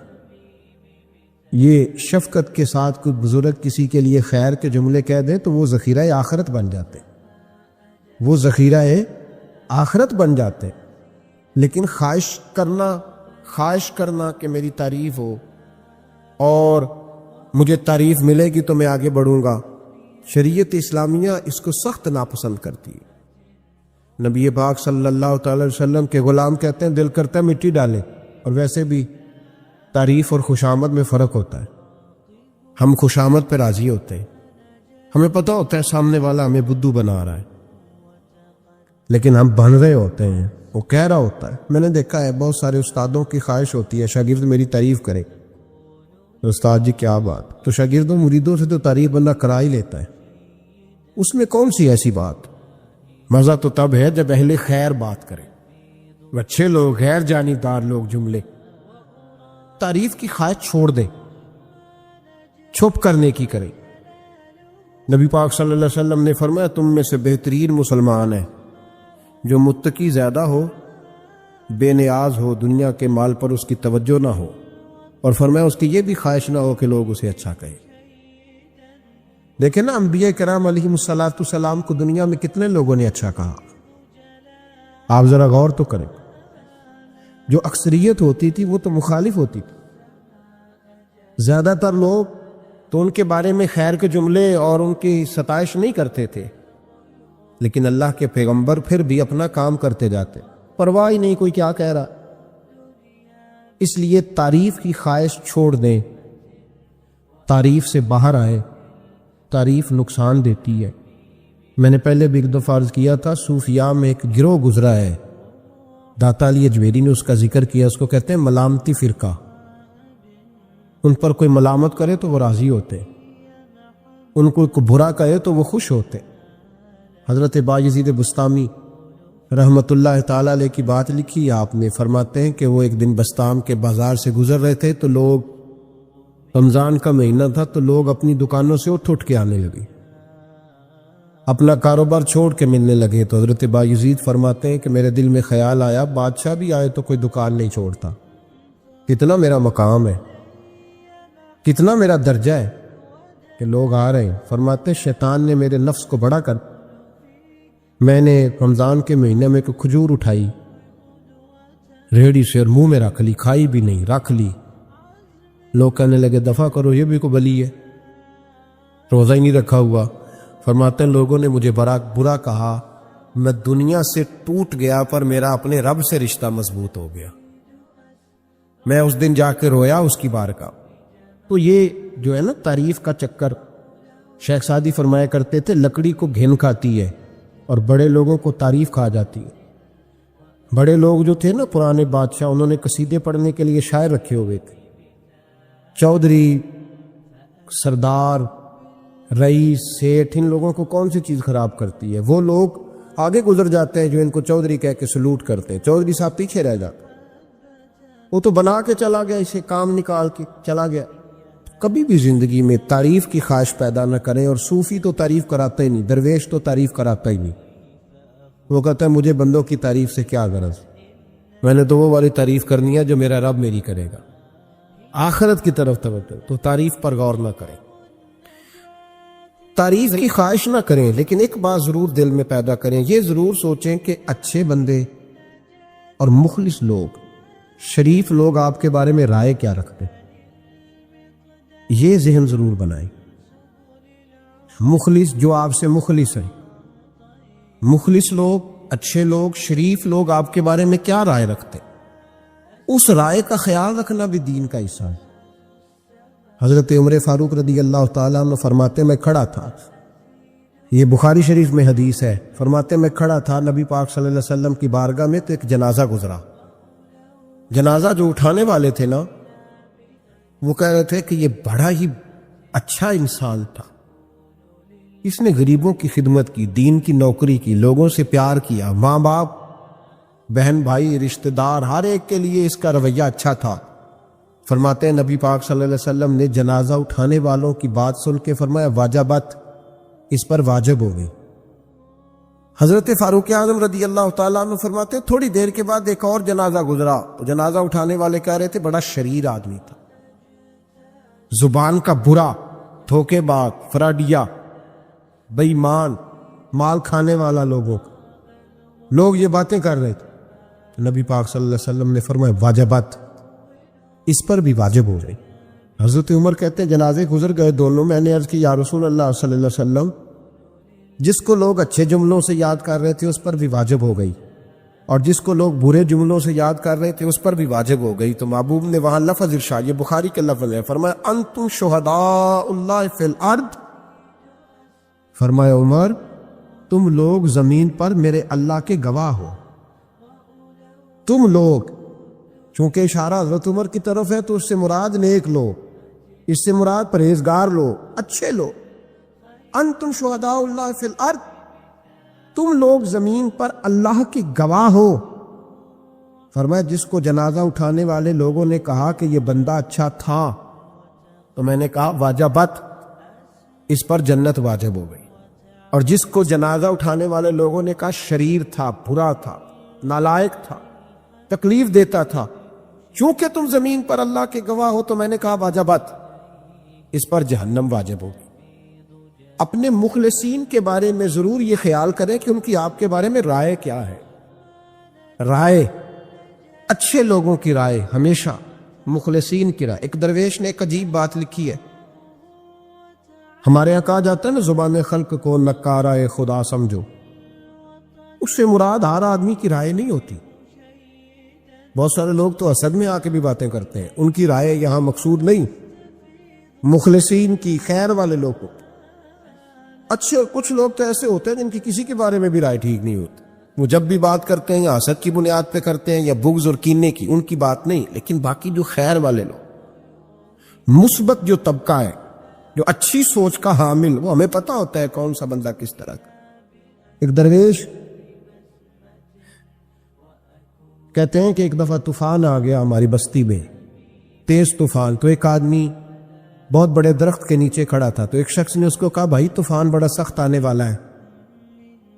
یہ شفقت کے ساتھ کوئی بزرگ کسی کے لیے خیر کے جملے کہہ دیں تو وہ ذخیرہ آخرت بن جاتے، وہ ذخیرہ آخرت بن جاتے۔ لیکن خواہش کرنا کہ میری تعریف ہو اور مجھے تعریف ملے گی تو میں آگے بڑھوں گا، شریعت اسلامیہ اس کو سخت ناپسند کرتی ہے۔ نبی پاک صلی اللہ تعالی وسلم کے غلام کہتے ہیں دل کرتا ہے مٹی ڈالیں، اور ویسے بھی تعریف اور خوشامد میں فرق ہوتا ہے۔ ہم خوشامد پہ راضی ہوتے ہیں، ہمیں پتہ ہوتا ہے سامنے والا ہمیں بدھو بنا رہا ہے، لیکن ہم بن رہے ہوتے ہیں، وہ کہہ رہا ہوتا ہے۔ میں نے دیکھا ہے بہت سارے استادوں کی خواہش ہوتی ہے شاگرد میری تعریف کرے، تو استاد جی کیا بات، تو شاگردوں مریدوں سے تو تعریف بندہ کرا ہی لیتا ہے، اس میں کون سی ایسی بات؟ مزہ تو تب ہے جب اہل خیر بات کرے، اچھے لوگ، غیر جانبدار لوگ جملے۔ تعریف کی خواہش چھوڑ دے، چھپ کرنے کی کرے۔ نبی پاک صلی اللہ علیہ وسلم نے فرمایا تم میں سے بہترین مسلمان ہے جو متقی زیادہ ہو، بے نیاز ہو، دنیا کے مال پر اس کی توجہ نہ ہو، اور فرمایا اس کی یہ بھی خواہش نہ ہو کہ لوگ اسے اچھا کہیں۔ دیکھیں نا انبیاء کرام علیہم السلام کو دنیا میں کتنے لوگوں نے اچھا کہا. آپ ذرا غور تو کریں. جو اکثریت ہوتی تھی وہ تو مخالف ہوتی تھی. زیادہ تر لوگ تو ان کے بارے میں خیر کے جملے اور ان کی ستائش نہیں کرتے تھے، لیکن اللہ کے پیغمبر پھر بھی اپنا کام کرتے جاتے، پرواہ ہی نہیں کوئی کیا کہہ رہا. اس لیے تعریف کی خواہش چھوڑ دیں، تعریف سے باہر آئے. تعریف نقصان دیتی ہے. میں نے پہلے بھی ایک دفعہ عرض کیا تھا، صوفیاء میں ایک گروہ گزرا ہے، داتا علی اجمیری نے اس کا ذکر کیا. اس کو کہتے ہیں ملامتی فرقہ. ان پر کوئی ملامت کرے تو وہ راضی ہوتے، ان کو کوئی برا کہے تو وہ خوش ہوتے. حضرت بایزید بسطامی رحمۃ اللہ تعالی علیہ کی بات لکھی آپ نے. فرماتے ہیں کہ وہ ایک دن بسطام کے بازار سے گزر رہے تھے تو لوگ، رمضان کا مہینہ تھا تو لوگ اپنی دکانوں سے اٹھ کے آنے لگے، اپنا کاروبار چھوڑ کے ملنے لگے. تو حضرت بایزید فرماتے ہیں کہ میرے دل میں خیال آیا، بادشاہ بھی آئے تو کوئی دکان نہیں چھوڑتا. کتنا میرا مقام ہے، کتنا میرا درجہ ہے کہ لوگ آ رہے ہیں. فرماتے شیطان نے میرے نفس کو بڑا کر، میں نے رمضان کے مہینے میں کوئی کھجور اٹھائی ریڑھی سے اور منہ میں رکھ لی، کھائی بھی نہیں، رکھ لی. لوگ کہنے لگے دفع کرو، یہ بھی کو بلی ہے، روزہ ہی نہیں رکھا ہوا. فرماتے ہیں لوگوں نے مجھے برا کہا، میں دنیا سے ٹوٹ گیا پر میرا اپنے رب سے رشتہ مضبوط ہو گیا. میں اس دن جا کے رویا اس کی بارگاہ. تو یہ جو ہے نا تعریف کا چکر، شیخ سعدی فرمایا کرتے تھے لکڑی کو گھن کھاتی ہے اور بڑے لوگوں کو تعریف کھا جاتی ہے. بڑے لوگ جو تھے نا پرانے بادشاہ، انہوں نے قصیدے پڑھنے کے لیے شاعر رکھے ہوئے تھے. چودھری، سردار، رئیس، سیٹھ، ان لوگوں کو کون سی چیز خراب کرتی ہے؟ وہ لوگ آگے گزر جاتے ہیں جو ان کو چودھری کہہ کے سلوٹ کرتے ہیں. چودھری صاحب پیچھے رہ جاتے، وہ تو بنا کے چلا گیا، اسے کام نکال کے چلا گیا. کبھی بھی زندگی میں تعریف کی خواہش پیدا نہ کریں. اور صوفی تو تعریف کراتا ہی نہیں، درویش تو تعریف کراتا ہی نہیں. وہ کہتا ہے مجھے بندوں کی تعریف سے کیا غرض، میں نے تو وہ والی تعریف کرنی ہے جو میرا رب میری کرے گا. آخرت کی طرف توجہ، تو تعریف پر غور نہ کریں، تعریف کی خواہش نہ کریں. لیکن ایک بات ضرور دل میں پیدا کریں، یہ ضرور سوچیں کہ اچھے بندے اور مخلص لوگ، شریف لوگ آپ کے بارے میں رائے کیا رکھتے ہیں. یہ ذہن ضرور بنائیں. مخلص جو آپ سے مخلص ہیں، مخلص لوگ، اچھے لوگ، شریف لوگ آپ کے بارے میں کیا رائے رکھتے ہیں، اس رائے کا خیال رکھنا بھی دین کا حصہ ہے. حضرت عمر فاروق رضی اللہ تعالیٰ عنہ فرماتے میں کھڑا تھا، یہ بخاری شریف میں حدیث ہے، فرماتے میں کھڑا تھا نبی پاک صلی اللہ علیہ وسلم کی بارگاہ میں تو ایک جنازہ گزرا. جنازہ جو اٹھانے والے تھے نا، وہ کہہ رہے تھے کہ یہ بڑا ہی اچھا انسان تھا، اس نے غریبوں کی خدمت کی، دین کی نوکری کی، لوگوں سے پیار کیا، ماں باپ، بہن بھائی، رشتہ دار، ہر ایک کے لیے اس کا رویہ اچھا تھا. فرماتے ہیں نبی پاک صلی اللہ علیہ وسلم نے جنازہ اٹھانے والوں کی بات سن کے فرمایا واجبت، اس پر واجب ہو گئی. حضرت فاروق اعظم رضی اللہ تعالیٰ عنہ فرماتے ہیں تھوڑی دیر کے بعد ایک اور جنازہ گزرا. جنازہ اٹھانے والے کہہ رہے تھے بڑا شریر آدمی تھا، زبان کا برا، دھوکے باز، فراڈیا، بے ایمان، مال کھانے والا لوگوں کا. لوگ یہ باتیں کر رہے تھے. نبی پاک صلی اللہ علیہ وسلم نے فرمایا واجبت، اس پر بھی واجب ہو گئی. حضرت عمر کہتے ہیں جنازے گزر گئے دونوں. میں نے عرض کی یا رسول اللہ صلی اللہ علیہ وسلم، جس کو لوگ اچھے جملوں سے یاد کر رہے تھے اس پر بھی واجب ہو گئی، اور جس کو لوگ برے جملوں سے یاد کر رہے تھے اس پر بھی واجب ہو گئی. تو محبوب نے وہاں لفظ ارشاد، یہ بخاری کے لفظ ہے، فرمایا انتم شہداء اللہ فی الارض، فرمایا عمر تم لوگ زمین پر میرے اللہ کے گواہ ہو. تم لوگ، چونکہ اشارہ حضرت عمر کی طرف ہے تو اس سے مراد نیک لوگ، اس سے مراد پرہیزگار لوگ، اچھے لوگ. انتم شہداء اللہ فی الارض، تم لوگ زمین پر اللہ کے گواہ ہو. فرمایا جس کو جنازہ اٹھانے والے لوگوں نے کہا کہ یہ بندہ اچھا تھا تو میں نے کہا واجبت، اس پر جنت واجب ہو گئی. اور جس کو جنازہ اٹھانے والے لوگوں نے کہا شریر تھا، برا تھا، نالائق تھا، تکلیف دیتا تھا، چونکہ تم زمین پر اللہ کے گواہ ہو تو میں نے کہا واجبت، اس پر جہنم واجب ہوگی. اپنے مخلصین کے بارے میں ضرور یہ خیال کریں کہ ان کی آپ کے بارے میں رائے کیا ہے. رائے، اچھے لوگوں کی رائے، ہمیشہ مخلصین کی رائے. ایک درویش نے ایک عجیب بات لکھی ہے. ہمارے یہاں کہا جاتا ہے نا زبان خلق کو نکارہ خدا سمجھو. اس سے مراد ہر آدمی کی رائے نہیں ہوتی. بہت سارے لوگ تو حسد میں آ کے بھی باتیں کرتے ہیں، ان کی رائے یہاں مقصود نہیں. مخلصین کی، خیر والے لوگ اچھے. کچھ لوگ تو ایسے ہوتے ہیں جن کی کسی کے بارے میں بھی رائے ٹھیک نہیں ہوتی. وہ جب بھی بات کرتے ہیں یا حسد کی بنیاد پہ کرتے ہیں یا بغض اور کینے کی، ان کی بات نہیں. لیکن باقی جو خیر والے لوگ، مثبت جو طبقہ ہے، جو اچھی سوچ کا حامل، وہ ہمیں پتہ ہوتا ہے کون سا بندہ کس طرح کا. ایک درویش کہتے ہیں کہ ایک دفعہ طوفان آ گیا ہماری بستی میں، تیز طوفان. تو ایک آدمی بہت بڑے درخت کے نیچے کھڑا تھا. تو ایک شخص نے اس کو کہا بھائی طوفان بڑا سخت آنے والا ہے،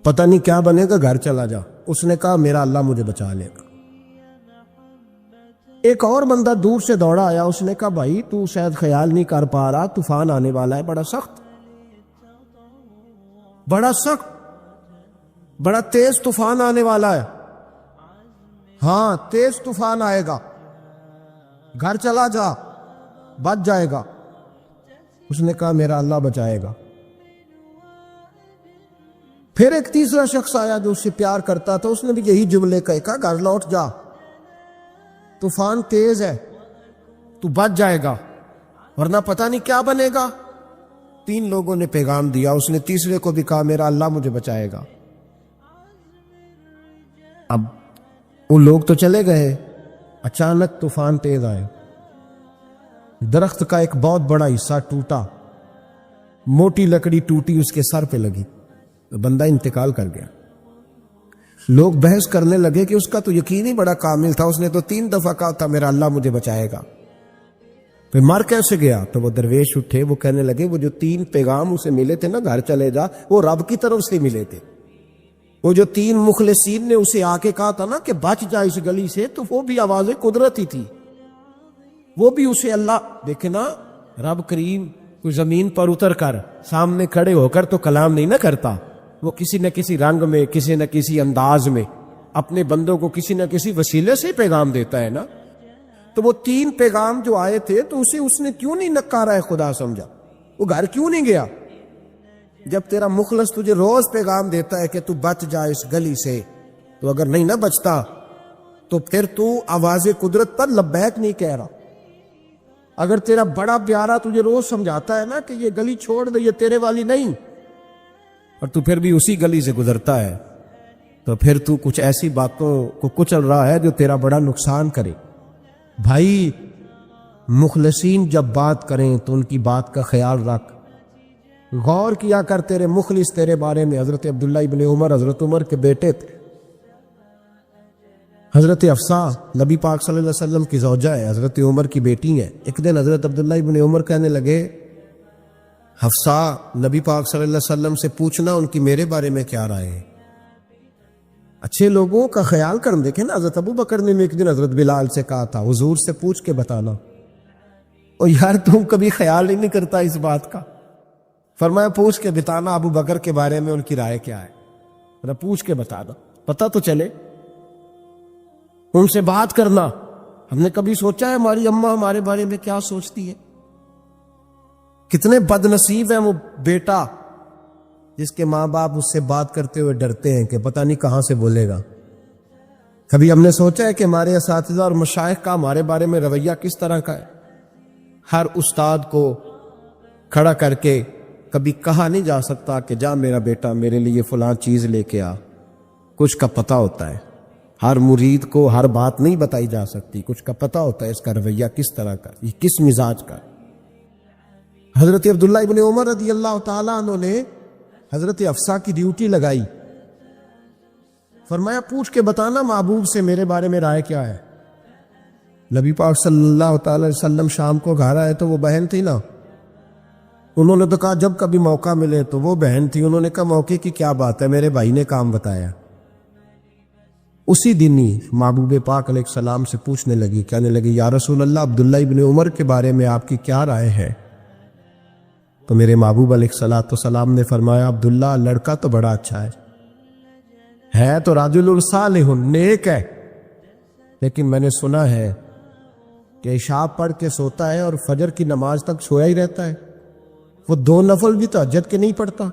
پتہ نہیں کیا بنے گا، گھر چلا جا. اس نے کہا میرا اللہ مجھے بچا لے گا. ایک اور بندہ دور سے دوڑا آیا. اس نے کہا بھائی تو شاید خیال نہیں کر پا رہا، طوفان آنے والا ہے بڑا سخت، بڑا سخت، بڑا تیز طوفان آنے والا ہے. ہاں تیز طوفان آئے گا، گھر چلا جا، بچ جائے گا. اس نے کہا میرا اللہ بچائے گا. پھر ایک تیسرا شخص آیا جو اس سے پیار کرتا تھا. اس نے بھی یہی جملے کہا گھر لوٹ جا، طوفان تیز ہے، تو بچ جائے گا ورنہ پتہ نہیں کیا بنے گا. 3 لوگوں نے پیغام دیا. اس نے تیسرے کو بھی کہا میرا اللہ مجھے بچائے گا. اب وہ لوگ تو چلے گئے. اچانک طوفان تیز آئے، درخت کا ایک بہت بڑا حصہ ٹوٹا، موٹی لکڑی ٹوٹی، اس کے سر پہ لگی، بندہ انتقال کر گیا. لوگ بحث کرنے لگے کہ اس کا تو یقین ہی بڑا کامل تھا، اس نے تو 3 دفعہ کہا تھا میرا اللہ مجھے بچائے گا، پھر مر کیسے گیا؟ تو وہ درویش اٹھے، وہ کہنے لگے وہ جو 3 پیغام اسے ملے تھے نا گھر چلے جا، وہ رب کی طرف سے ملے تھے. وہ جو 3 مخلصین نے اسے آ کے کہا تھا نا کہ بچ جا اس گلی سے، تو وہ بھی آواز قدرت ہی تھی. وہ بھی اسے اللہ، دیکھے نا رب کریم کوئی زمین پر اتر کر سامنے کھڑے ہو کر تو کلام نہیں نہ کرتا، وہ کسی نہ کسی رنگ میں، کسی نہ کسی انداز میں اپنے بندوں کو کسی نہ کسی وسیلے سے پیغام دیتا ہے نا. تو وہ 3 پیغام جو آئے تھے تو اسے اس نے کیوں نہیں نکارا ہے خدا سمجھا؟ وہ گھر کیوں نہیں گیا؟ جب تیرا مخلص تجھے روز پیغام دیتا ہے کہ تو بچ جا اس گلی سے، تو اگر نہیں نہ بچتا تو پھر تو آواز قدرت پر لبیک نہیں کہہ رہا. اگر تیرا بڑا پیارا تجھے روز سمجھاتا ہے نا کہ یہ گلی چھوڑ دے، یہ تیرے والی نہیں، اور تو پھر بھی اسی گلی سے گزرتا ہے، تو پھر تو کچھ ایسی باتوں کو کچل رہا ہے جو تیرا بڑا نقصان کرے. بھائی مخلصین جب بات کریں تو ان کی بات کا خیال رکھ، غور کیا کر. تیرے مخلص تیرے بارے میں حضرت عبداللہ ابن عمر، حضرت عمر کے بیٹے تھے. حضرت حفصہ نبی پاک صلی اللہ علیہ وسلم کی زوجہ ہے، حضرت عمر کی بیٹی ہے. ایک دن حضرت عبداللہ ابن عمر کہنے لگے حفصہ نبی پاک صلی اللہ علیہ وسلم سے پوچھنا ان کی میرے بارے میں کیا رائے ہے. اچھے لوگوں کا خیال کرنا. دیکھیں نا حضرت ابو بکر نے ایک دن حضرت بلال سے کہا تھا حضور سے پوچھ کے بتانا. اور یار تم کبھی خیال ہی نہیں کرتا اس بات کا. فرمایا پوچھ کے بتانا ابو بکر کے بارے میں ان کی رائے کیا ہے، پوچھ کے بتانا، پتہ تو چلے. ان سے بات کرنا. ہم نے کبھی سوچا ہے ہماری اماں ہمارے بارے میں کیا سوچتی ہے؟ کتنے بد نصیب ہیں وہ بیٹا جس کے ماں باپ اس سے بات کرتے ہوئے ڈرتے ہیں کہ پتہ نہیں کہاں سے بولے گا. کبھی ہم نے سوچا ہے کہ ہمارے اساتذہ اور مشائخ کا ہمارے بارے میں رویہ کس طرح کا ہے؟ ہر استاد کو کھڑا کر کے کبھی کہا نہیں جا سکتا کہ جا میرا بیٹا میرے لیے فلاں چیز لے کے آ. کچھ کا پتہ ہوتا ہے. ہر مرید کو ہر بات نہیں بتائی جا سکتی، کچھ کا پتہ ہوتا ہے اس کا رویہ کس طرح کا، یہ کس مزاج کا. حضرت عبداللہ ابن عمر رضی اللہ تعالیٰ عنہ نے حضرت حفصہ کی ڈیوٹی لگائی. فرمایا پوچھ کے بتانا محبوب سے میرے بارے میں رائے کیا ہے. نبی پاک صلی اللہ تعالی وسلم شام کو گھر آئے تو وہ بہن تھی نا، انہوں نے تو کہا جب کبھی موقع ملے تو وہ بہن تھی. انہوں نے کہا موقع کی کیا بات ہے، میرے بھائی نے کام بتایا. اسی دن ہی محبوب پاک علیہ السلام سے پوچھنے لگی، کہنے لگی یا رسول اللہ عبداللہ ابن عمر کے بارے میں آپ کی کیا رائے ہے؟ تو میرے محبوب علیہ الصلوۃ والسلام نے فرمایا عبداللہ لڑکا تو بڑا اچھا ہے تو رجل صالح نیک ہے، لیکن میں نے سنا ہے کہ عشاء پڑھ کے سوتا ہے اور فجر کی نماز تک سویا ہی رہتا ہے، وہ 2 نفل بھی تہجد کے نہیں پڑھتا۔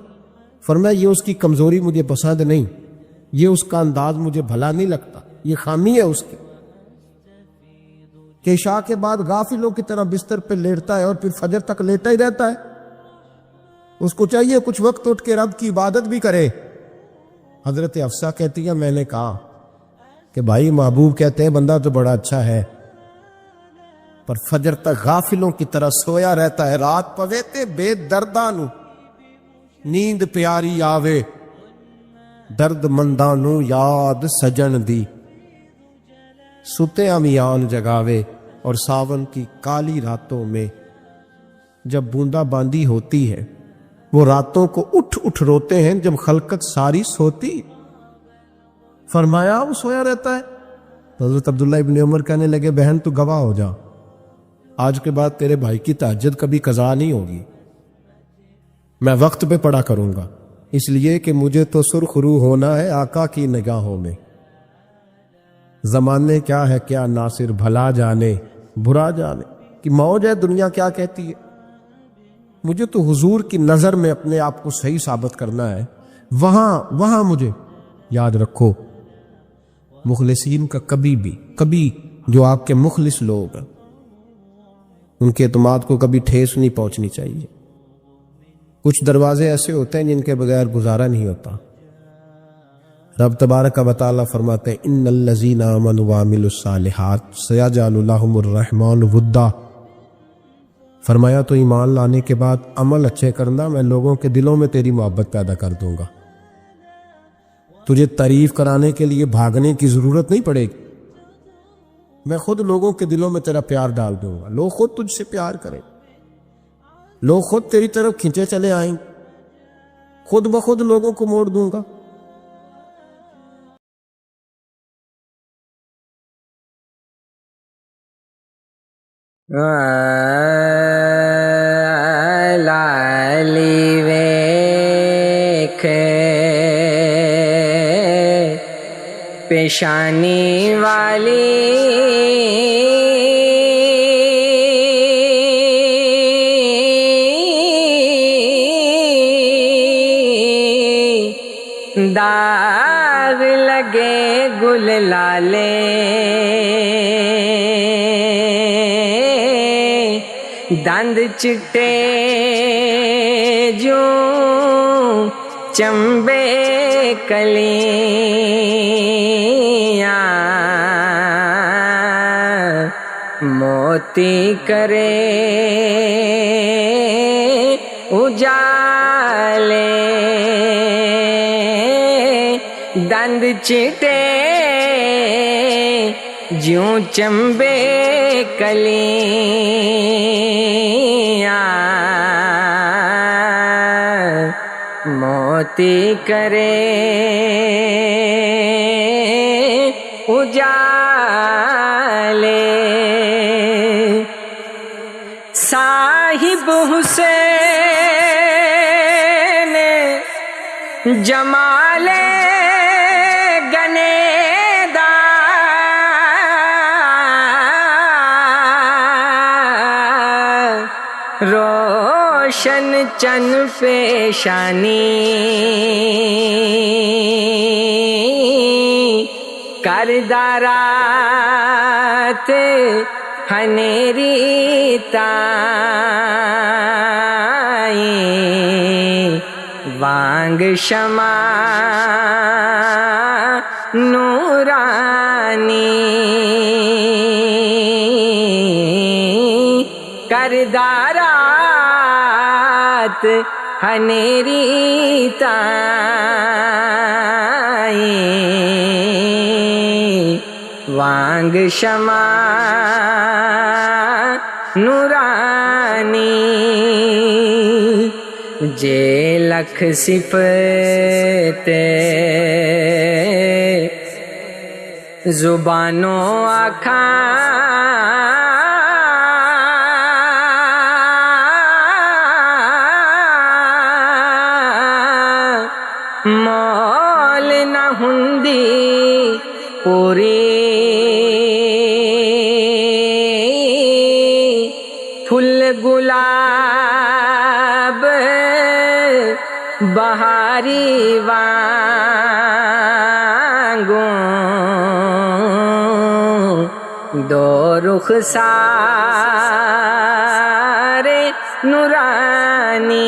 فرمایا یہ اس کی کمزوری مجھے پسند نہیں، یہ اس کا انداز مجھے بھلا نہیں لگتا، یہ خامی ہے اس کی کہ عشاء کے بعد غافلوں کی طرح بستر پہ لیٹتا ہے اور پھر فجر تک لیٹا ہی رہتا ہے۔ اس کو چاہیے کچھ وقت اٹھ کے رب کی عبادت بھی کرے۔ حضرت حفصہ کہتی ہے میں نے کہا کہ بھائی محبوب کہتے ہیں بندہ تو بڑا اچھا ہے پر فجر تک غافلوں کی طرح سویا رہتا ہے، رات پوے تے بے دردانو نیند پیاری آوے، درد مندانو یاد سجن دی، ستے امیان جگاوے۔ اور ساون کی کالی راتوں میں جب بوندا باندی ہوتی ہے وہ راتوں کو اٹھ اٹھ روتے ہیں جب خلقت ساری سوتی۔ فرمایا وہ سویا رہتا ہے۔ تو حضرت عبداللہ ابن عمر کہنے لگے بہن تو گواہ ہو جا، آج کے بعد تیرے بھائی کی تہجد کبھی قضا نہیں ہوگی، میں وقت پہ پڑھا کروں گا، اس لیے کہ مجھے تو سرخ روح ہونا ہے آقا کی نگاہوں میں۔ زمانے کیا ہے کیا ناصر، بھلا جانے برا جانے کہ موج ہے دنیا کیا کہتی ہے، مجھے تو حضور کی نظر میں اپنے آپ کو صحیح ثابت کرنا ہے۔ وہاں مجھے یاد رکھو مخلصین کا کبھی جو آپ کے مخلص لوگ ہیں ان کے اعتماد کو کبھی ٹھیس نہیں پہنچنی چاہیے۔ کچھ دروازے ایسے ہوتے ہیں جن کے بغیر گزارا نہیں ہوتا۔ رب تبارک و تعالیٰ فرماتے ہیں ان الذین آمنوا وعملوا الصالحات سیجعل لهم الرحمن ودا۔ فرمایا تو ایمان لانے کے بعد عمل اچھے کرنا، میں لوگوں کے دلوں میں تیری محبت پیدا کر دوں گا، تجھے تعریف کرانے کے لیے بھاگنے کی ضرورت نہیں پڑے گی، میں خود لوگوں کے دلوں میں تیرا پیار ڈال دوں گا، لوگ خود تجھ سے پیار کریں، لوگ خود تیری طرف کھینچے چلے آئیں، خود بخود لوگوں کو موڑ دوں گا۔ لالی ویکھ پیشانی والی داغ لگے گل لالے دند چٹے جو چمبے کلیاں موتی کرے اجالے دند چٹے جوں چمبے کلیاں موتی کرے اجالے صاحب حسین جمال روشن چن پیشانی کردارات ہنیری تائیں وانگ شمع نورانی کردارات ہنیری تائیں وانگ شمع نورانی جے لکھ صفت زبانوں آکھاں ਹੁੰਦੀ ਪੂਰੀ ਫੁੱਲ ਗੁਲਾਬ ਬਹਾਰੀ ਵਾਂਗੂ ਦੋ ਰੁਖ ਸਾਰੇ ਨੂਰਾਨੀ